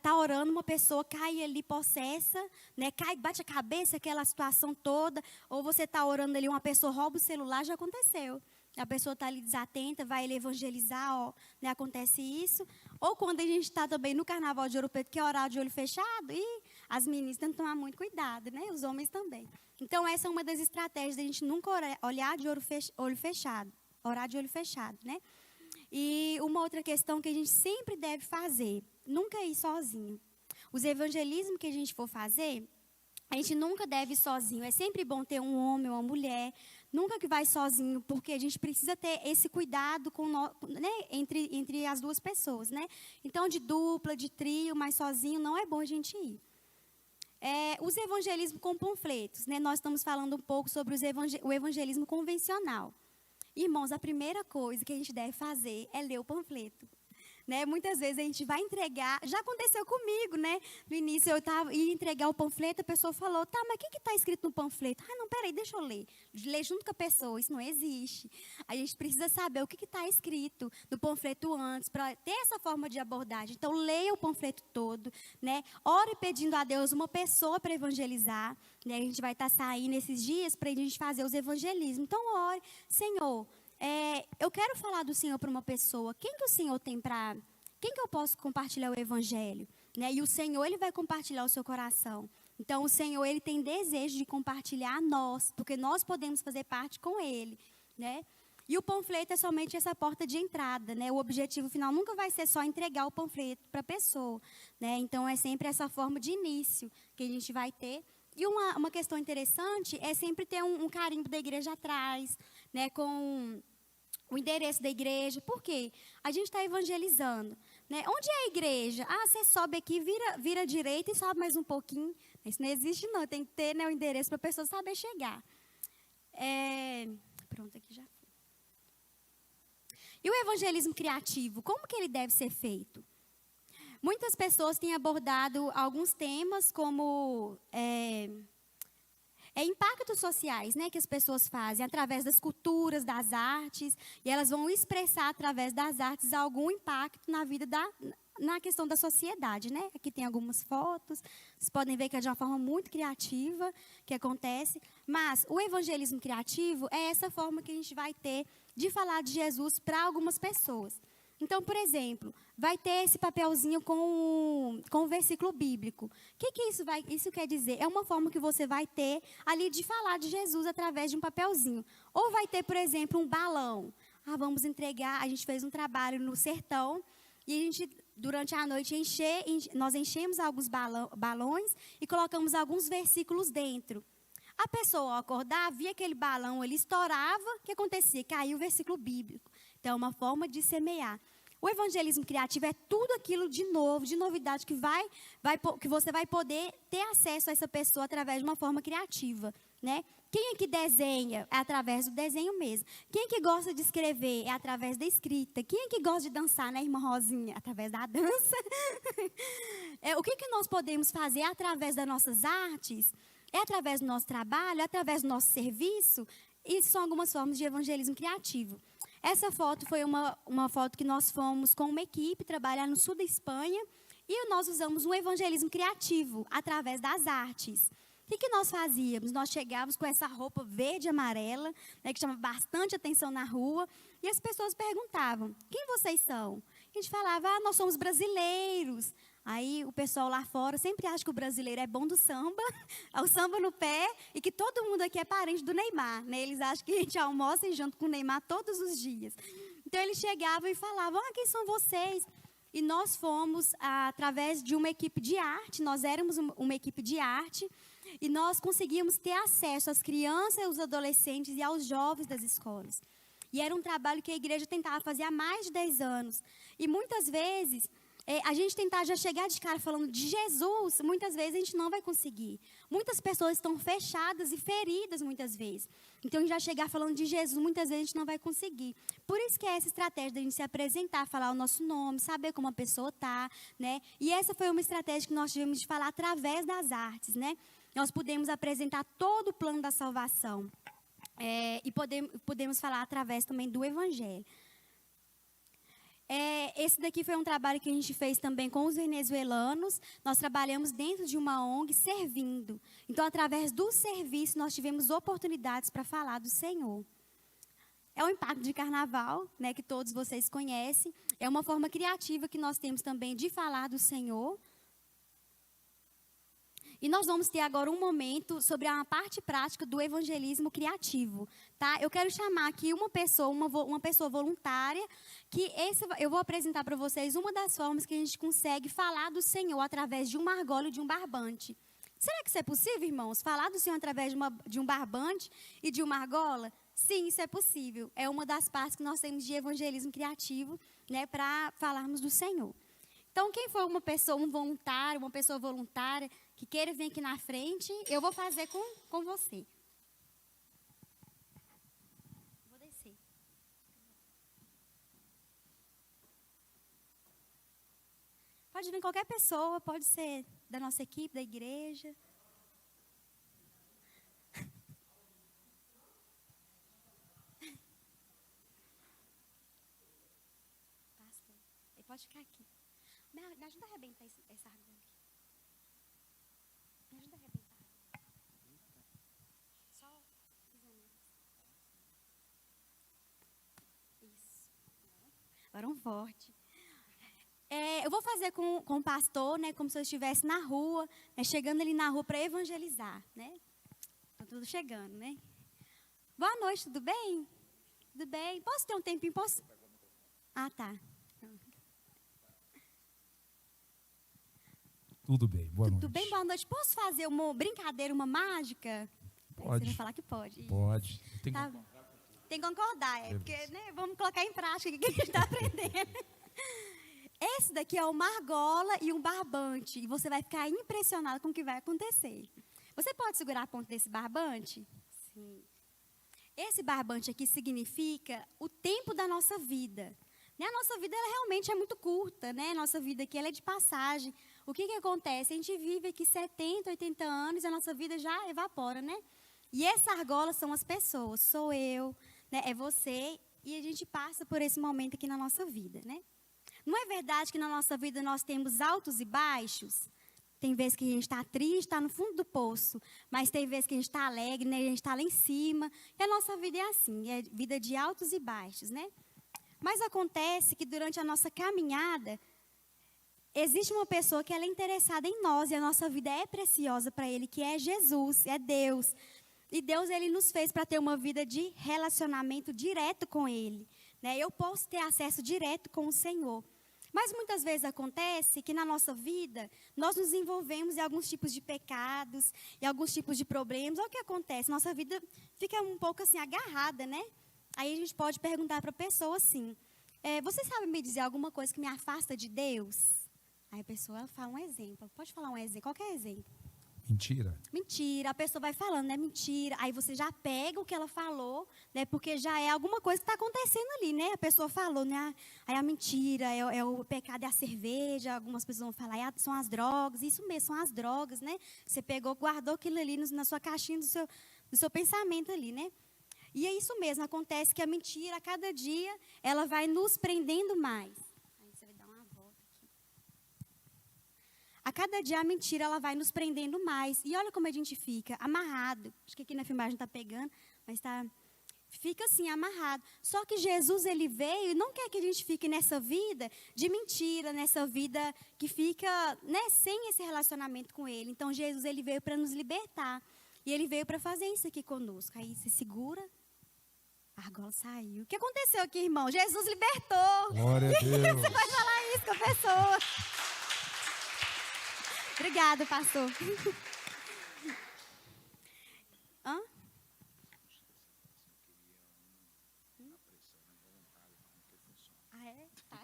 Tá orando, uma pessoa cai ali possessa, né? Cai, bate a cabeça, aquela situação toda. Ou você está orando ali, uma pessoa rouba o celular, já aconteceu. A pessoa está ali desatenta, vai ele evangelizar, ó, né? Acontece isso. Ou quando a gente está também no Carnaval de Ouro Preto, que é orar de olho fechado, e as meninas têm que tomar muito cuidado, né? Os homens também. Então, essa é uma das estratégias da gente nunca olhar de olho fechado, orar de olho fechado, né? E uma outra questão que a gente sempre deve fazer, nunca ir sozinho. Os evangelismos que a gente for fazer, a gente nunca deve ir sozinho. É sempre bom ter um homem ou uma mulher, nunca que vai sozinho, porque a gente precisa ter esse cuidado né, entre as duas pessoas. Né? Então, de dupla, de trio, mas sozinho não é bom a gente ir. Os evangelismos com panfletos. Né? Nós estamos falando um pouco sobre o evangelismo convencional. Irmãos, a primeira coisa que a gente deve fazer é ler o panfleto. né? Muitas vezes a gente vai entregar, já aconteceu comigo, né? No início eu ia entregar o panfleto, a pessoa falou, tá, mas o que está escrito no panfleto? Ah, não, peraí, deixa eu ler. Ler junto com a pessoa, isso não existe. A gente precisa saber o que está escrito no panfleto antes, para ter essa forma de abordagem. Então, leia o panfleto todo, né? Ore pedindo a Deus uma pessoa para evangelizar, né? A gente vai estar saindo esses dias para a gente fazer os evangelismos. Então, ore, Senhor, eu quero falar do Senhor para uma pessoa. Quem que o Senhor tem para... Quem que eu posso compartilhar o evangelho? Né? E o Senhor, Ele vai compartilhar o seu coração. Então, o Senhor, Ele tem desejo de compartilhar a nós, porque nós podemos fazer parte com Ele, né? E o panfleto é somente essa porta de entrada, né? O objetivo final nunca vai ser só entregar o panfleto para a pessoa, né? Então, é sempre essa forma de início que a gente vai ter. E uma questão interessante é sempre ter um carimbo da igreja atrás, né? Com o endereço da igreja. Por quê? A gente está evangelizando, né? Onde é a igreja? Ah, você sobe aqui, vira à direita e sobe mais um pouquinho. Isso não existe, não. Tem que ter, né, o endereço para a pessoa saber chegar. Pronto, aqui já foi. E o evangelismo criativo, como que ele deve ser feito? Muitas pessoas têm abordado alguns temas como impactos sociais, né, que as pessoas fazem através das culturas, das artes, e elas vão expressar através das artes algum impacto na vida na questão da sociedade, né? Aqui tem algumas fotos, vocês podem ver que é de uma forma muito criativa que acontece, mas o evangelismo criativo é essa forma que a gente vai ter de falar de Jesus para algumas pessoas. Então, por exemplo, vai ter esse papelzinho com o versículo bíblico. O que isso quer dizer? É uma forma que você vai ter ali de falar de Jesus através de um papelzinho. Ou vai ter, por exemplo, um balão. Ah, vamos entregar, a gente fez um trabalho no sertão e a gente, durante a noite, nós enchemos alguns balões e colocamos alguns versículos dentro. A pessoa, ao acordar, via aquele balão, ele estourava, o que acontecia? Caiu o versículo bíblico. Então, é uma forma de semear. O evangelismo criativo é tudo aquilo de novo, de novidade, que você vai poder ter acesso a essa pessoa através de uma forma criativa, né? Quem é que desenha? É através do desenho mesmo. Quem é que gosta de escrever? É através da escrita. Quem é que gosta de dançar, né, irmã Rosinha? Através da dança. O que nós podemos fazer através das nossas artes? É através do nosso trabalho, é através do nosso serviço. Isso são algumas formas de evangelismo criativo. Essa foto foi uma foto que nós fomos com uma equipe trabalhar no sul da Espanha e nós usamos um evangelismo criativo através das artes. O que nós fazíamos? Nós chegávamos com essa roupa verde e amarela, né, que chama bastante atenção na rua, e as pessoas perguntavam, quem vocês são? A gente falava, nós somos brasileiros. Aí o pessoal lá fora sempre acha que o brasileiro é bom do samba, o samba no pé, e que todo mundo aqui é parente do Neymar, né? Eles acham que a gente almoça e janta com o Neymar todos os dias. Então eles chegavam e falavam, quem são vocês? E nós fomos através de uma equipe de arte, nós éramos uma equipe de arte, e nós conseguíamos ter acesso às crianças, aos adolescentes e aos jovens das escolas. E era um trabalho que a igreja tentava fazer há mais de 10 anos. E muitas vezes, a gente tentar já chegar de cara falando de Jesus, muitas vezes a gente não vai conseguir. Muitas pessoas estão fechadas e feridas muitas vezes. Então, já chegar falando de Jesus, muitas vezes a gente não vai conseguir. Por isso que é essa estratégia da gente se apresentar, falar o nosso nome, saber como a pessoa está, né? E essa foi uma estratégia que nós tivemos de falar através das artes, né? Nós pudemos apresentar todo o plano da salvação. E podemos falar através também do Evangelho. Esse daqui foi um trabalho que a gente fez também com os venezuelanos. Nós trabalhamos dentro de uma ONG servindo. Então, através do serviço, nós tivemos oportunidades para falar do Senhor. É o impacto de carnaval, né, que todos vocês conhecem. É uma forma criativa que nós temos também de falar do Senhor. E nós vamos ter agora um momento sobre a parte prática do evangelismo criativo, tá? Eu quero chamar aqui uma pessoa voluntária, eu vou apresentar para vocês uma das formas que a gente consegue falar do Senhor através de uma argola e de um barbante. Será que isso é possível, irmãos? Falar do Senhor através de um barbante e de uma argola? Sim, isso é possível. É uma das partes que nós temos de evangelismo criativo, né, para falarmos do Senhor. Então, quem for uma pessoa voluntária, que queira vir aqui na frente, eu vou fazer com você. Vou descer. pode vir qualquer pessoa, pode ser da nossa equipe, da igreja. Pastor, ele pode ficar aqui. Me ajuda a arrebentar essa argola aqui. Me ajuda a arrebentar. Só pisando. Isso. Agora um forte. Eu vou fazer com o pastor, né, como se eu estivesse na rua, né, chegando ali na rua para evangelizar, né? Tá tudo chegando, né? Boa noite, tudo bem? Tudo bem? Posso ter um tempinho? Posso? Ah, tá. Tudo bem, boa noite. Tudo bem? Boa noite. Posso fazer uma brincadeira, uma mágica? Pode. Você vai falar que pode. Pode. Tá bom. Tem que concordar, porque, né, vamos colocar em prática o que a gente está aprendendo. Esse daqui é uma argola e um barbante. E você vai ficar impressionado com o que vai acontecer. Você pode segurar a ponta desse barbante? Sim. Esse barbante aqui significa o tempo da nossa vida. Né? A nossa vida ela realmente é muito curta. Né? A nossa vida aqui ela é de passagem. O que acontece? A gente vive aqui 70, 80 anos e a nossa vida já evapora. Né? E essa argola são as pessoas. Sou eu, né? É você. E a gente passa por esse momento aqui na nossa vida. Né? Não é verdade que na nossa vida nós temos altos e baixos? Tem vezes que a gente está triste, está no fundo do poço. Mas tem vezes que a gente está alegre, né? A gente está lá em cima. E a nossa vida é assim, é vida de altos e baixos, né? Mas acontece que durante a nossa caminhada, existe uma pessoa que ela é interessada em nós. E a nossa vida é preciosa para Ele, que é Jesus, é Deus. E Deus, Ele nos fez para ter uma vida de relacionamento direto com Ele. Né? Eu posso ter acesso direto com o Senhor. Mas muitas vezes acontece que na nossa vida, nós nos envolvemos em alguns tipos de pecados, em alguns tipos de problemas. Olha o que acontece, nossa vida fica um pouco assim agarrada, né? Aí a gente pode perguntar para a pessoa assim, você sabe me dizer alguma coisa que me afasta de Deus? Aí a pessoa fala um exemplo, pode falar um exemplo, qualquer exemplo. Mentira. Mentira, a pessoa vai falando, né? Mentira. Aí você já pega o que ela falou, né? Porque já é alguma coisa que está acontecendo ali, né? A pessoa falou, né? Aí a mentira, é o pecado, é a cerveja. Algumas pessoas vão falar, são as drogas. Isso mesmo, são as drogas, né? Você pegou, guardou aquilo ali na sua caixinha do seu pensamento ali, né? E é isso mesmo, acontece que a mentira, a cada dia, ela vai nos prendendo mais. Aí você vai dar uma volta aqui. A cada dia a mentira ela vai nos prendendo mais. E olha como a gente fica amarrado. Acho que aqui na filmagem está pegando, mas fica assim amarrado. Só que Jesus ele veio e não quer que a gente fique nessa vida de mentira, nessa vida que fica, né, sem esse relacionamento com Ele. Então Jesus ele veio para nos libertar e ele veio para fazer isso aqui conosco. Aí você segura. A argola saiu. O que aconteceu aqui, irmão? Jesus libertou. Glória a Deus. Você pode falar isso com a pessoa. Obrigada, pastor. Hã? Ah, é? Tá.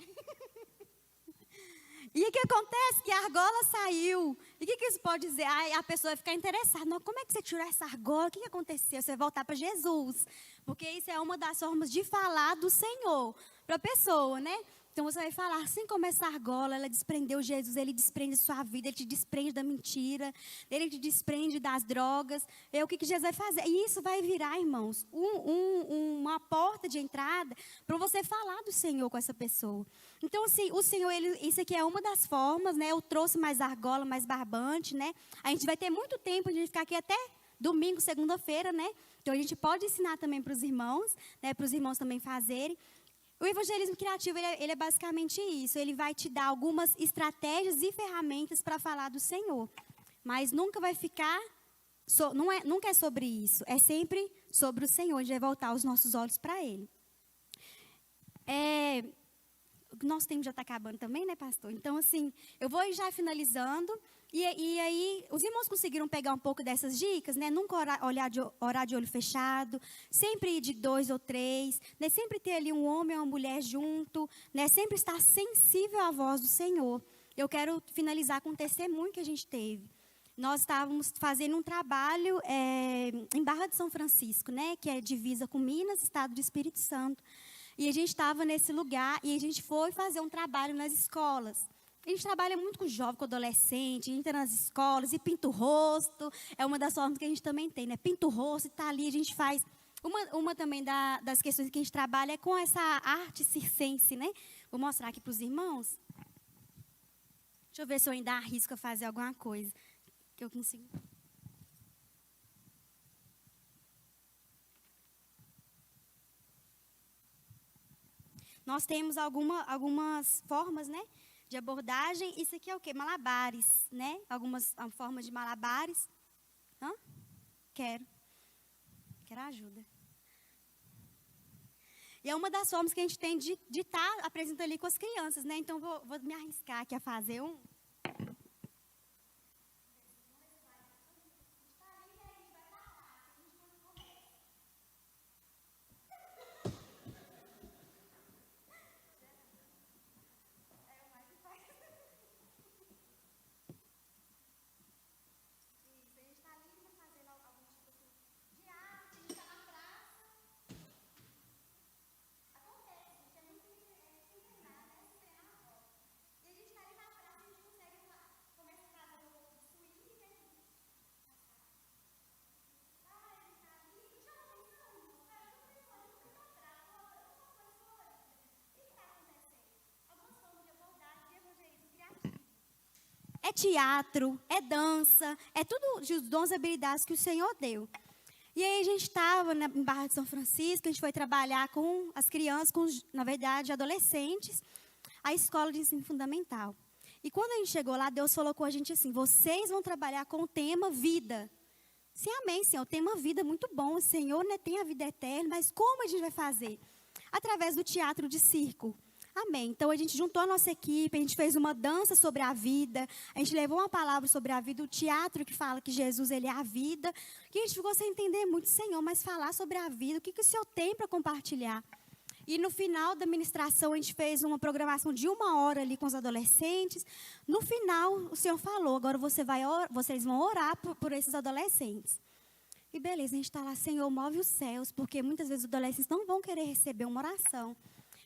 E o que acontece? Que a argola saiu. E o que isso pode dizer? Aí a pessoa vai ficar interessada. Não, como é que você tirou essa argola? O que aconteceu? Você vai voltar para Jesus. Porque isso é uma das formas de falar do Senhor para a pessoa, né? Então você vai falar, assim como essa argola, ela desprendeu Jesus, ele desprende sua vida, ele te desprende da mentira, ele te desprende das drogas. O que Jesus vai fazer? E isso vai virar, irmãos, uma porta de entrada para você falar do Senhor com essa pessoa. Então, assim, o Senhor, isso aqui é uma das formas, né? Eu trouxe mais argola, mais barbante, né? A gente vai ter muito tempo de ficar aqui até domingo, segunda-feira, né? Então, a gente pode ensinar também para os irmãos, né? Para os irmãos também fazerem. O evangelismo criativo, ele é basicamente isso. Ele vai te dar algumas estratégias e ferramentas para falar do Senhor. Mas nunca vai ficar, nunca é sobre isso. É sempre sobre o Senhor. A gente vai voltar os nossos olhos para Ele. Nosso tempo já está acabando também, né, pastor? Então, assim, eu vou já finalizando. E aí, os irmãos conseguiram pegar um pouco dessas dicas, né? Nunca orar de olho fechado, sempre ir de 2 ou 3, né? Sempre ter ali um homem ou uma mulher junto, né? Sempre estar sensível à voz do Senhor. Eu quero finalizar com um testemunho que a gente teve. Nós estávamos fazendo um trabalho em Barra de São Francisco, né? Que é divisa com Minas, estado do Espírito Santo. E a gente estava nesse lugar e a gente foi fazer um trabalho nas escolas. A gente trabalha muito com jovem, com adolescente, entra nas escolas e pinta o rosto. É uma das formas que a gente também tem, né? Pinta o rosto e está ali, a gente faz. Uma também das questões que a gente trabalha é com essa arte circense, né? Vou mostrar aqui para os irmãos. Deixa eu ver se eu ainda arrisco a fazer alguma coisa que eu consigo. Nós temos algumas formas, né, de abordagem. Isso aqui é o quê? Malabares, né? Algumas formas de malabares. Hã? Quero ajuda. E é uma das formas que a gente tem de estar apresentando ali com as crianças, né? Então, vou me arriscar aqui a fazer um. É teatro, é dança, é tudo de dons e habilidades que o Senhor deu. E aí a gente estava em Barra de São Francisco, a gente foi trabalhar com as crianças, na verdade, adolescentes, a escola de ensino fundamental. E quando a gente chegou lá, Deus falou com a gente assim, vocês vão trabalhar com o tema vida. Sim, amém, Senhor, o tema vida é muito bom, o Senhor, né, tem a vida eterna, mas como a gente vai fazer? Através do teatro de circo. Amém. Então, a gente juntou a nossa equipe, a gente fez uma dança sobre a vida, a gente levou uma palavra sobre a vida, o teatro que fala que Jesus, ele é a vida, que a gente ficou sem entender muito, Senhor, mas falar sobre a vida, o que o Senhor tem para compartilhar? E no final da ministração, a gente fez uma programação de 1 hora ali com os adolescentes. No final, o Senhor falou, agora vocês vão orar por esses adolescentes. E beleza, a gente está lá, Senhor, move os céus, porque muitas vezes os adolescentes não vão querer receber uma oração.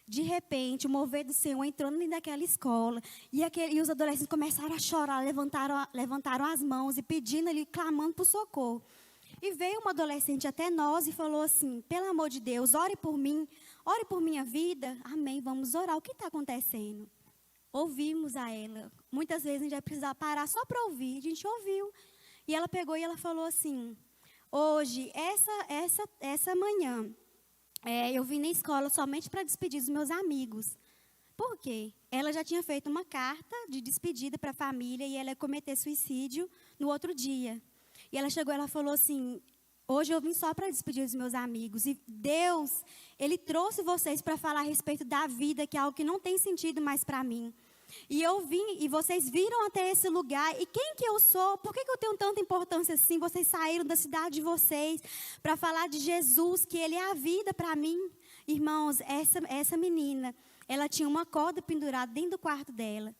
De repente, o mover do Senhor entrou dentro daquela escola. E os adolescentes começaram a chorar, levantaram as mãos e pedindo ali, clamando por socorro. E veio uma adolescente até nós e falou assim, pelo amor de Deus, ore por mim, ore por minha vida. Amém, vamos orar. O que está acontecendo? Ouvimos a ela. Muitas vezes a gente vai precisar parar só para ouvir. A gente ouviu. E ela pegou e ela falou assim, hoje, essa manhã, eu vim na escola somente para despedir dos meus amigos. Por quê? Ela já tinha feito uma carta de despedida para a família e ela ia cometer suicídio no outro dia. E ela chegou e ela falou assim, hoje eu vim só para despedir dos meus amigos. E Deus, Ele trouxe vocês para falar a respeito da vida, que é algo que não tem sentido mais para mim. E eu vim, e vocês viram até esse lugar. E quem que eu sou? Por que eu tenho tanta importância assim? Vocês saíram da cidade de vocês para falar de Jesus, que Ele é a vida para mim. Irmãos, essa menina, ela tinha uma corda pendurada dentro do quarto dela.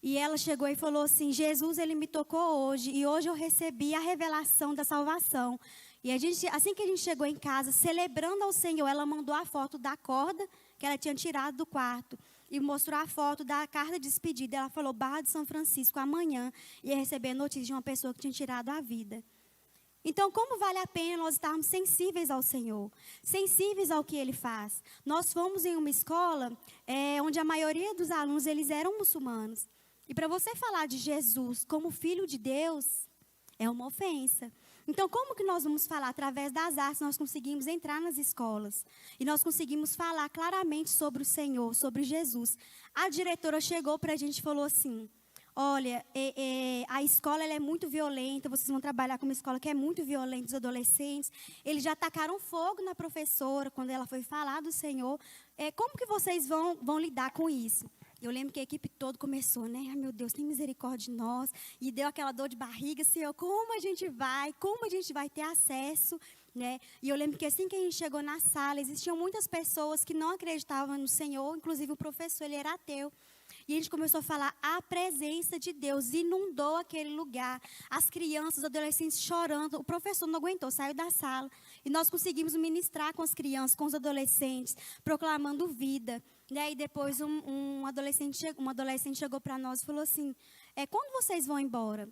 E ela chegou e falou assim, Jesus, Ele me tocou hoje. E hoje eu recebi a revelação da salvação. E assim que a gente chegou em casa, celebrando ao Senhor, ela mandou a foto da corda que ela tinha tirado do quarto. E mostrou a foto da carta de despedida. Ela falou, Barra de São Francisco, amanhã ia receber notícia de uma pessoa que tinha tirado a vida. Então, como vale a pena nós estarmos sensíveis ao Senhor, sensíveis ao que Ele faz? Nós fomos em uma escola onde a maioria dos alunos eles eram muçulmanos. E para você falar de Jesus como Filho de Deus, é uma ofensa. Então, como que nós vamos falar? Através das artes, nós conseguimos entrar nas escolas. E nós conseguimos falar claramente sobre o Senhor, sobre Jesus. A diretora chegou para a gente e falou assim, olha, a escola ela é muito violenta, vocês vão trabalhar com uma escola que é muito violenta, os adolescentes. Eles já tacaram fogo na professora quando ela foi falar do Senhor. Como que vocês vão lidar com isso? Eu lembro que a equipe toda começou, né? Ai, meu Deus, tem misericórdia de nós. E deu aquela dor de barriga, Senhor, como a gente vai ter acesso, né? E eu lembro que assim que a gente chegou na sala, existiam muitas pessoas que não acreditavam no Senhor, inclusive o professor, ele era ateu. E a gente começou a falar, a presença de Deus inundou aquele lugar. As crianças, os adolescentes chorando. O professor não aguentou, saiu da sala. E nós conseguimos ministrar com as crianças, com os adolescentes, proclamando vida. E aí depois uma adolescente chegou para nós e falou assim, quando vocês vão embora?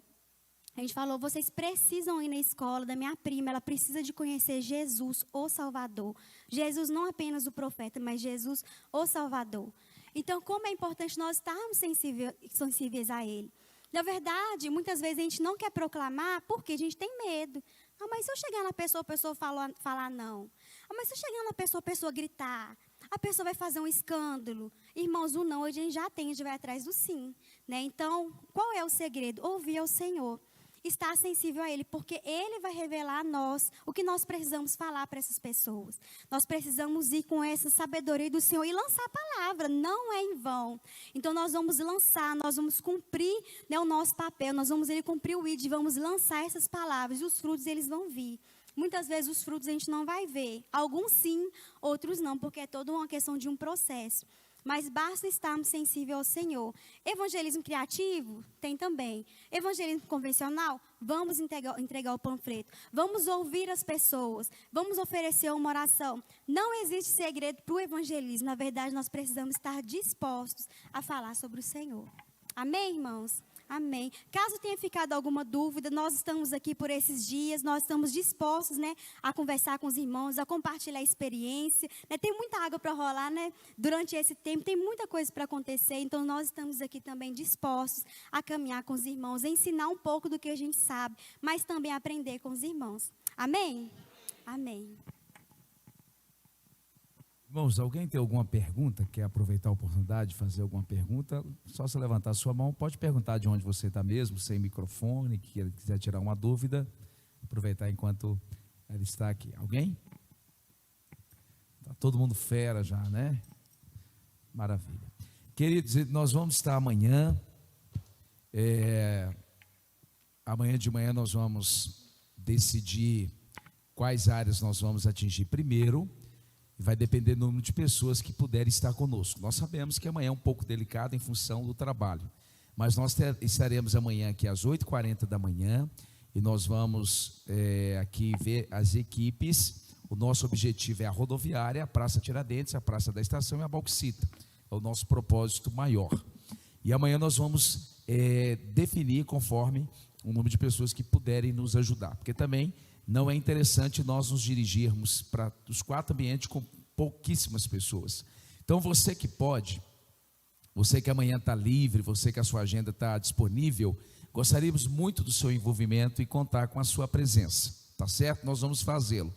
A gente falou, vocês precisam ir na escola da minha prima, ela precisa de conhecer Jesus, o Salvador. Jesus não apenas o profeta, mas Jesus, o Salvador. Então, como é importante nós estarmos sensíveis a Ele. Na verdade, muitas vezes a gente não quer proclamar porque a gente tem medo. Ah, mas se eu chegar na pessoa, a pessoa falar não. Ah, mas se eu chegar na pessoa, a pessoa gritar. A pessoa vai fazer um escândalo. Irmãos, o não a gente já tem, a gente vai atrás do sim. Né? Então, qual é o segredo? Ouvir ao Senhor. Estar sensível a Ele, porque Ele vai revelar a nós o que nós precisamos falar para essas pessoas. Nós precisamos ir com essa sabedoria do Senhor e lançar a palavra, não é em vão. Então nós vamos lançar, nós vamos cumprir, né, o nosso papel, nós vamos cumprir o ID, vamos lançar essas palavras e os frutos eles vão vir. Muitas vezes os frutos a gente não vai ver, alguns sim, outros não, porque é toda uma questão de um processo. Mas basta estarmos sensíveis ao Senhor. Evangelismo criativo? Tem também. Evangelismo convencional? Vamos entregar o panfleto. Vamos ouvir as pessoas. Vamos oferecer uma oração. Não existe segredo para o evangelismo. Na verdade, nós precisamos estar dispostos a falar sobre o Senhor. Amém, irmãos? Amém. Caso tenha ficado alguma dúvida, nós estamos aqui por esses dias, nós estamos dispostos, né, a conversar com os irmãos, a compartilhar a experiência. Né? Tem muita água para rolar, né? Durante esse tempo, tem muita coisa para acontecer, então nós estamos aqui também dispostos a caminhar com os irmãos, a ensinar um pouco do que a gente sabe, mas também aprender com os irmãos. Amém? Amém. Irmãos, alguém tem alguma pergunta? Quer aproveitar a oportunidade de fazer alguma pergunta? Só se levantar a sua mão, pode perguntar de onde você está mesmo, sem microfone, que quiser tirar uma dúvida, aproveitar enquanto ela está aqui. Alguém? Está todo mundo fera já, né? Maravilha. Queridos, nós vamos estar amanhã, amanhã de manhã nós vamos decidir quais áreas nós vamos atingir primeiro. Vai depender do número de pessoas que puderem estar conosco. Nós sabemos que amanhã é um pouco delicado em função do trabalho, mas nós estaremos amanhã aqui às 8h40 da manhã e nós vamos aqui ver as equipes. O nosso objetivo é a rodoviária, a Praça Tiradentes, a Praça da Estação e a Bauxita. É o nosso propósito maior. E amanhã nós vamos definir conforme o número de pessoas que puderem nos ajudar, porque também não é interessante nós nos dirigirmos para os 4 ambientes com pouquíssimas pessoas. Então você que pode, você que amanhã está livre, você que a sua agenda está disponível, gostaríamos muito do seu envolvimento e contar com a sua presença, tá certo? Nós vamos fazê-lo.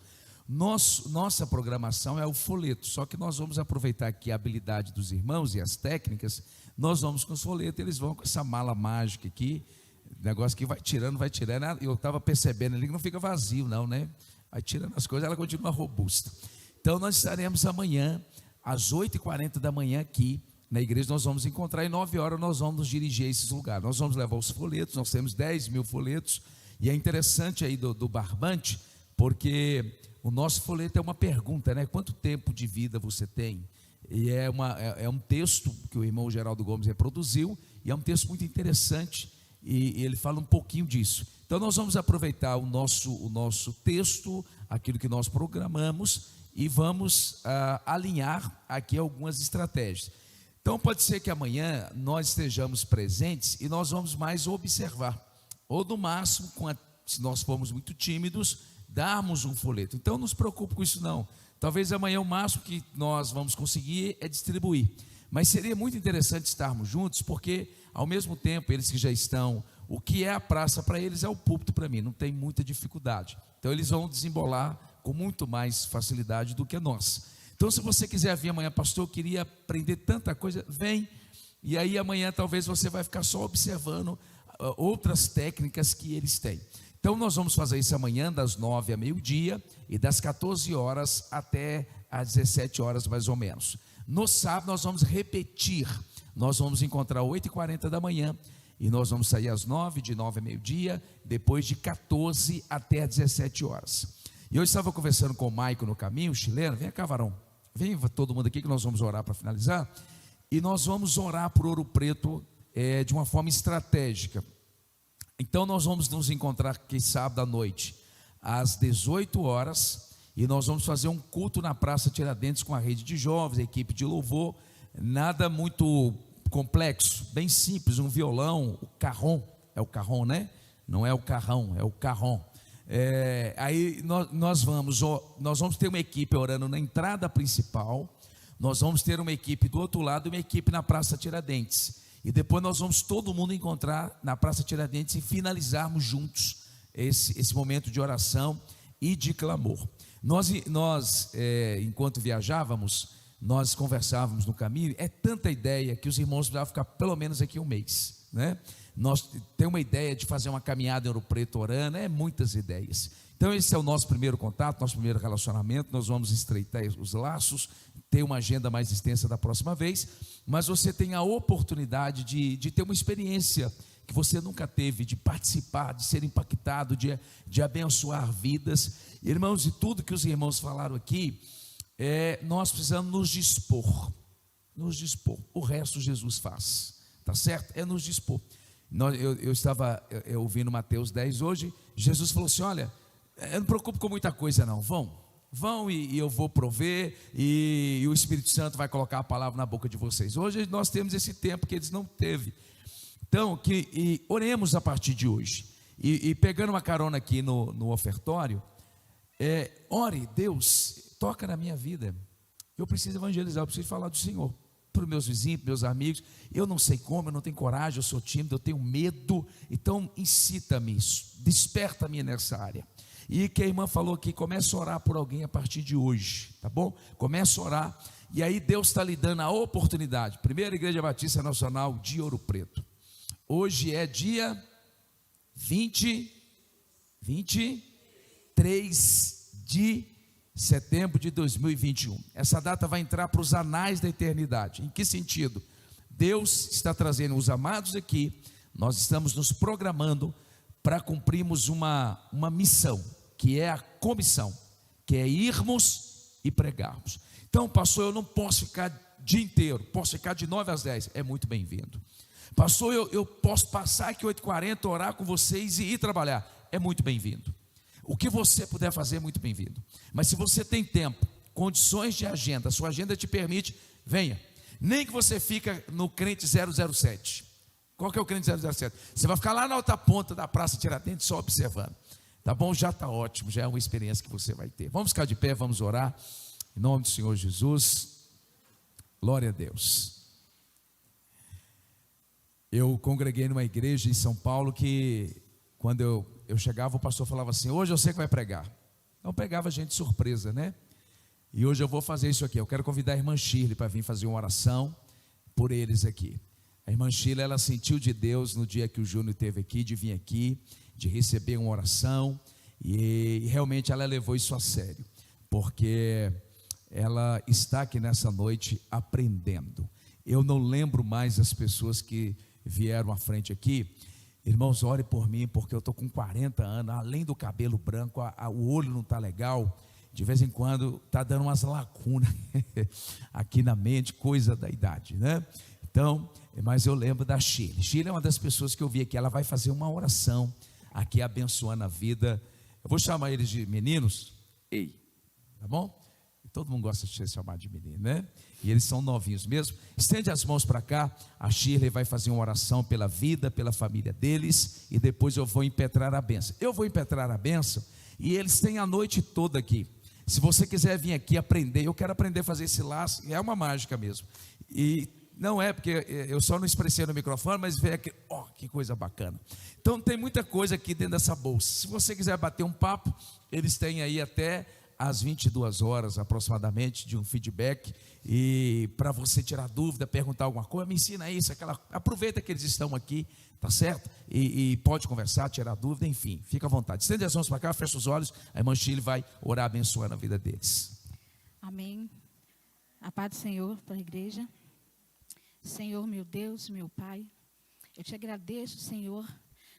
Nossa programação é o folheto, só que nós vamos aproveitar aqui a habilidade dos irmãos e as técnicas. Nós vamos com os folhetos, eles vão com essa mala mágica aqui, negócio que vai tirando, eu estava percebendo ali que não fica vazio não, né? Vai tirando as coisas, ela continua robusta. Então nós estaremos amanhã, às 8h40 da manhã aqui, na igreja nós vamos encontrar, e 9h nós vamos nos dirigir a esses lugares. Nós vamos levar os folhetos, nós temos 10.000 folhetos, e é interessante aí do barbante, porque o nosso folheto é uma pergunta, né? Quanto tempo de vida você tem? E é um texto que o irmão Geraldo Gomes reproduziu, e é um texto muito interessante, e ele fala um pouquinho disso. Então nós vamos aproveitar o nosso texto, aquilo que nós programamos, e vamos alinhar aqui algumas estratégias. Então pode ser que amanhã nós estejamos presentes e nós vamos mais observar, ou no máximo, se nós formos muito tímidos, darmos um folheto. Então não se preocupe com isso não. Talvez amanhã o máximo que nós vamos conseguir é distribuir, mas seria muito interessante estarmos juntos, porque ao mesmo tempo, eles que já estão, o que é a praça para eles é o púlpito para mim, não tem muita dificuldade. Então eles vão desembolar com muito mais facilidade do que nós. Então se você quiser vir amanhã, pastor, eu queria aprender tanta coisa, vem. E aí amanhã talvez você vai ficar só observando outras técnicas que eles têm. Então nós vamos fazer isso amanhã das 9h ao meio-dia e das 14h até às 17h mais ou menos. No sábado nós vamos repetir. Nós vamos encontrar 8h40 da manhã e nós vamos sair às 9h, de 9h ao meio-dia, depois de 14h até 17h. E eu estava conversando com o Maico no caminho, o chileno. Vem cá, varão, vem todo mundo aqui que nós vamos orar para finalizar. E nós vamos orar por Ouro Preto de uma forma estratégica. Então nós vamos nos encontrar aqui sábado à noite, às 18h, e nós vamos fazer um culto na Praça Tiradentes com a rede de jovens, a equipe de louvor. nada muito complexo, bem simples, um violão, o carrom, é o carrom, né? Não é o carrão, é o carrom. Aí nós vamos ter uma equipe orando na entrada principal, nós vamos ter uma equipe do outro lado e uma equipe na Praça Tiradentes, e depois nós vamos todo mundo encontrar na Praça Tiradentes e finalizarmos juntos esse momento de oração e de clamor. Nós enquanto viajávamos, nós conversávamos no caminho, é tanta ideia que os irmãos precisavam ficar pelo menos aqui um mês, né? Nós temos uma ideia de fazer uma caminhada em Ouro Preto orando, muitas ideias. Então esse é o nosso primeiro contato, nosso primeiro relacionamento. Nós vamos estreitar os laços, ter uma agenda mais extensa da próxima vez, mas você tem a oportunidade de ter uma experiência que você nunca teve, de participar, de ser impactado, de abençoar vidas. Irmãos, de tudo que os irmãos falaram aqui, nós precisamos nos dispor, o resto Jesus faz, tá certo? É nos dispor. Eu estava ouvindo Mateus 10 hoje, Jesus falou assim: olha, eu não me preocupo com muita coisa não, vão e eu vou prover, e o Espírito Santo vai colocar a palavra na boca de vocês. Hoje nós temos esse tempo que eles não teve. Então, oremos a partir de hoje, e pegando uma carona aqui no ofertório, ore, Deus, toca na minha vida, eu preciso evangelizar, eu preciso falar do Senhor, para os meus vizinhos, para os meus amigos, eu não sei como, eu não tenho coragem, eu sou tímido, eu tenho medo, então incita-me isso, desperta-me nessa área. E que a irmã falou aqui, começa a orar por alguém a partir de hoje, tá bom? Começa a orar, e aí Deus está lhe dando a oportunidade. Primeira Igreja Batista Nacional de Ouro Preto, hoje é dia 23 de setembro de 2021, essa data vai entrar para os anais da eternidade. Em que sentido? Deus está trazendo os amados aqui, nós estamos nos programando para cumprirmos uma missão, que é a comissão, que é irmos e pregarmos. Então, pastor, eu não posso ficar o dia inteiro, posso ficar de 9 às 10, é muito bem-vindo. Pastor, eu posso passar aqui 8h40, orar com vocês e ir trabalhar, é muito bem-vindo. O que você puder fazer é muito bem-vindo. Mas se você tem tempo, condições de agenda, a sua agenda te permite, venha. Nem que você fica no crente 007. Qual que é o crente 007? Você vai ficar lá na outra ponta da Praça Tiradentes só observando. Tá bom? Já está ótimo, já é uma experiência que você vai ter. Vamos ficar de pé, vamos orar. Em nome do Senhor Jesus. Glória a Deus. Eu congreguei numa igreja em São Paulo que, quando eu chegava, o pastor falava assim: hoje eu sei que vai pregar. Então pegava a gente de surpresa, né? E hoje eu vou fazer isso aqui. Eu quero convidar a irmã Shirley para vir fazer uma oração por eles aqui. A irmã Shirley, ela sentiu de Deus no dia que o Júnior esteve aqui, de vir aqui, de receber uma oração, e realmente ela levou isso a sério, porque ela está aqui nessa noite aprendendo. Eu não lembro mais as pessoas que vieram à frente aqui. Irmãos, ore por mim, porque eu estou com 40 anos, além do cabelo branco, o olho não está legal, de vez em quando está dando umas lacunas aqui na mente, coisa da idade, né? Então, mas eu lembro da Shirley. Shirley é uma das pessoas que eu vi aqui, ela vai fazer uma oração aqui, abençoando a vida. Eu vou chamar eles de meninos, tá bom? Todo mundo gosta de ser chamado de menino, né? E eles são novinhos mesmo. Estende as mãos para cá. A Shirley vai fazer uma oração pela vida, pela família deles, e depois eu vou impetrar a bênção. Eu vou impetrar a bênção, e eles têm a noite toda aqui. Se você quiser vir aqui aprender, eu quero aprender a fazer esse laço, é uma mágica mesmo. E não é porque eu só não expressei no microfone, mas veio aqui, que coisa bacana. Então tem muita coisa aqui dentro dessa bolsa. Se você quiser bater um papo, eles têm aí até às 22 horas aproximadamente de um feedback, e para você tirar dúvida, perguntar alguma coisa, me ensina isso, aproveita que eles estão aqui, tá certo? E pode conversar, tirar dúvida, enfim, fica à vontade. Estende as mãos para cá, fecha os olhos, a irmã Shirley vai orar abençoando a vida deles. Amém. A paz do Senhor para a igreja. Senhor, meu Deus, meu Pai, eu te agradeço, Senhor,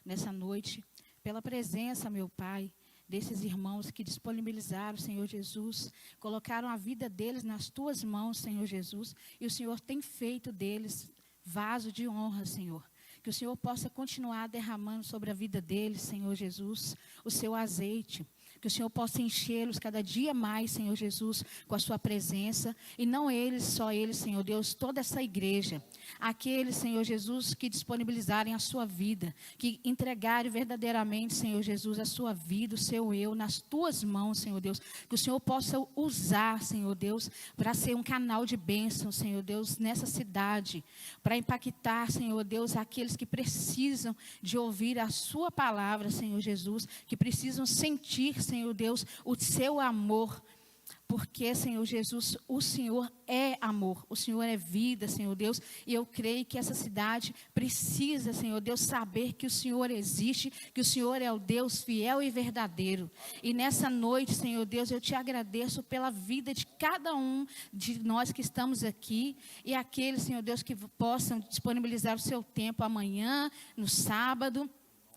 nessa noite, pela presença, meu Pai, desses irmãos que disponibilizaram, Senhor Jesus, colocaram a vida deles nas tuas mãos, Senhor Jesus, e o Senhor tem feito deles vaso de honra, Senhor. Que o Senhor possa continuar derramando sobre a vida deles, Senhor Jesus, o seu azeite. que o Senhor possa enchê-los cada dia mais, Senhor Jesus, com a sua presença, e não eles, só eles, Senhor Deus, toda essa igreja, aqueles, Senhor Jesus, que disponibilizarem a sua vida, que entregarem verdadeiramente, Senhor Jesus, a sua vida, o seu eu, nas tuas mãos, Senhor Deus, que o Senhor possa usar, Senhor Deus, para ser um canal de bênção, Senhor Deus, nessa cidade, para impactar, Senhor Deus, aqueles que precisam de ouvir a sua palavra, Senhor Jesus, que precisam sentir, Senhor Deus, o seu amor, porque, Senhor Jesus, o Senhor é amor, o Senhor é vida, Senhor Deus, e eu creio que essa cidade precisa, Senhor Deus, saber que o Senhor existe, que o Senhor é o Deus fiel e verdadeiro. E nessa noite, Senhor Deus, eu te agradeço pela vida de cada um de nós que estamos aqui, e aqueles, Senhor Deus, que possam disponibilizar o seu tempo amanhã, no sábado.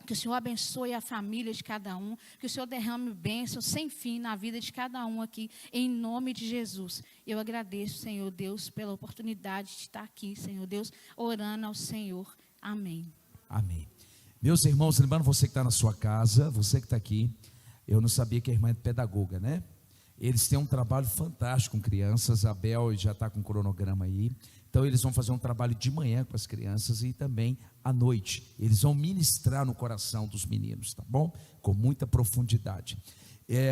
Que o Senhor abençoe a família de cada um, que o Senhor derrame bênção sem fim na vida de cada um aqui, em nome de Jesus. Eu agradeço, Senhor Deus, pela oportunidade de estar aqui, Senhor Deus, orando ao Senhor. Amém. Amém. Meus irmãos, lembrando você que está na sua casa, você que está aqui, eu não sabia que a irmã é pedagoga, né? Eles têm um trabalho fantástico com crianças, a Bel já está com um cronograma aí. Então eles vão fazer um trabalho de manhã com as crianças e também à noite. Eles vão ministrar no coração dos meninos, tá bom? Com muita profundidade.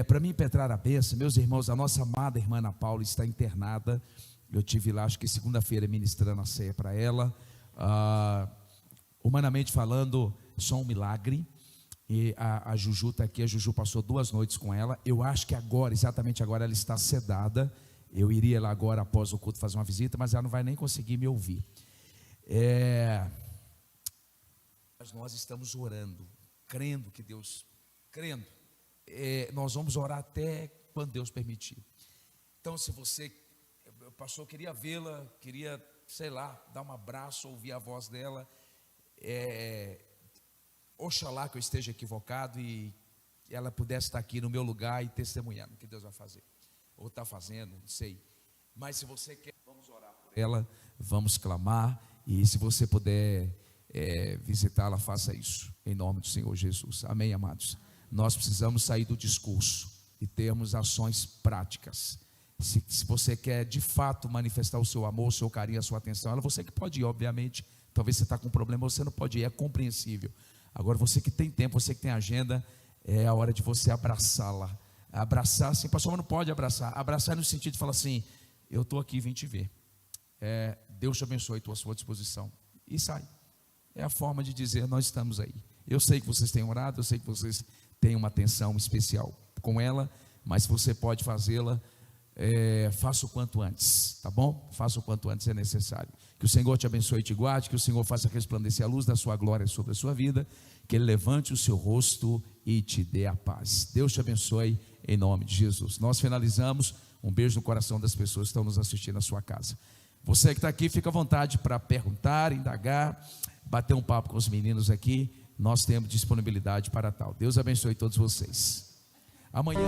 Para mim impetrar a bênção, meus irmãos, a nossa amada irmã Ana Paula está internada. Eu tive lá, acho que segunda-feira, ministrando a ceia para ela. Humanamente falando, só um milagre. E a Juju está aqui, a Juju passou 2 noites com ela. Eu acho que agora, exatamente agora, ela está sedada. Eu iria lá agora após o culto fazer uma visita, mas ela não vai nem conseguir me ouvir. Mas nós estamos orando, crendo que Deus, nós vamos orar até quando Deus permitir. Então, se você, pastor, queria vê-la, queria, sei lá, dar um abraço, ouvir a voz dela, oxalá que eu esteja equivocado e ela pudesse estar aqui no meu lugar e testemunhando o que Deus vai fazer. Ou está fazendo, não sei. Mas se você quer, vamos orar por ela, vamos clamar. E se você puder visitá-la, faça isso, em nome do Senhor Jesus. Amém, amados? Nós precisamos sair do discurso e termos ações práticas. Se você quer de fato manifestar o seu amor, o seu carinho, a sua atenção, ela, você que pode ir, obviamente. Talvez você está com um problema, você não pode ir, é compreensível. Agora você que tem tempo, você que tem agenda, é a hora de você abraçá-la. Abraçar, assim, pastor, mas não pode abraçar. Abraçar no sentido de falar assim: eu estou aqui, vim te ver. Deus te abençoe, estou à sua disposição. E sai. É a forma de dizer: nós estamos aí. Eu sei que vocês têm orado, eu sei que vocês têm uma atenção especial com ela, mas se você pode fazê-la, faça o quanto antes, tá bom? Faça o quanto antes, é necessário. Que o Senhor te abençoe e te guarde, que o Senhor faça resplandecer a luz da sua glória sobre a sua vida, que Ele levante o seu rosto e te dê a paz. Deus te abençoe em nome de Jesus. Nós finalizamos. Um beijo no coração das pessoas que estão nos assistindo na sua casa. Você que está aqui, fica à vontade para perguntar, indagar, bater um papo com os meninos aqui. Nós temos disponibilidade para tal. Deus abençoe todos vocês. Amanhã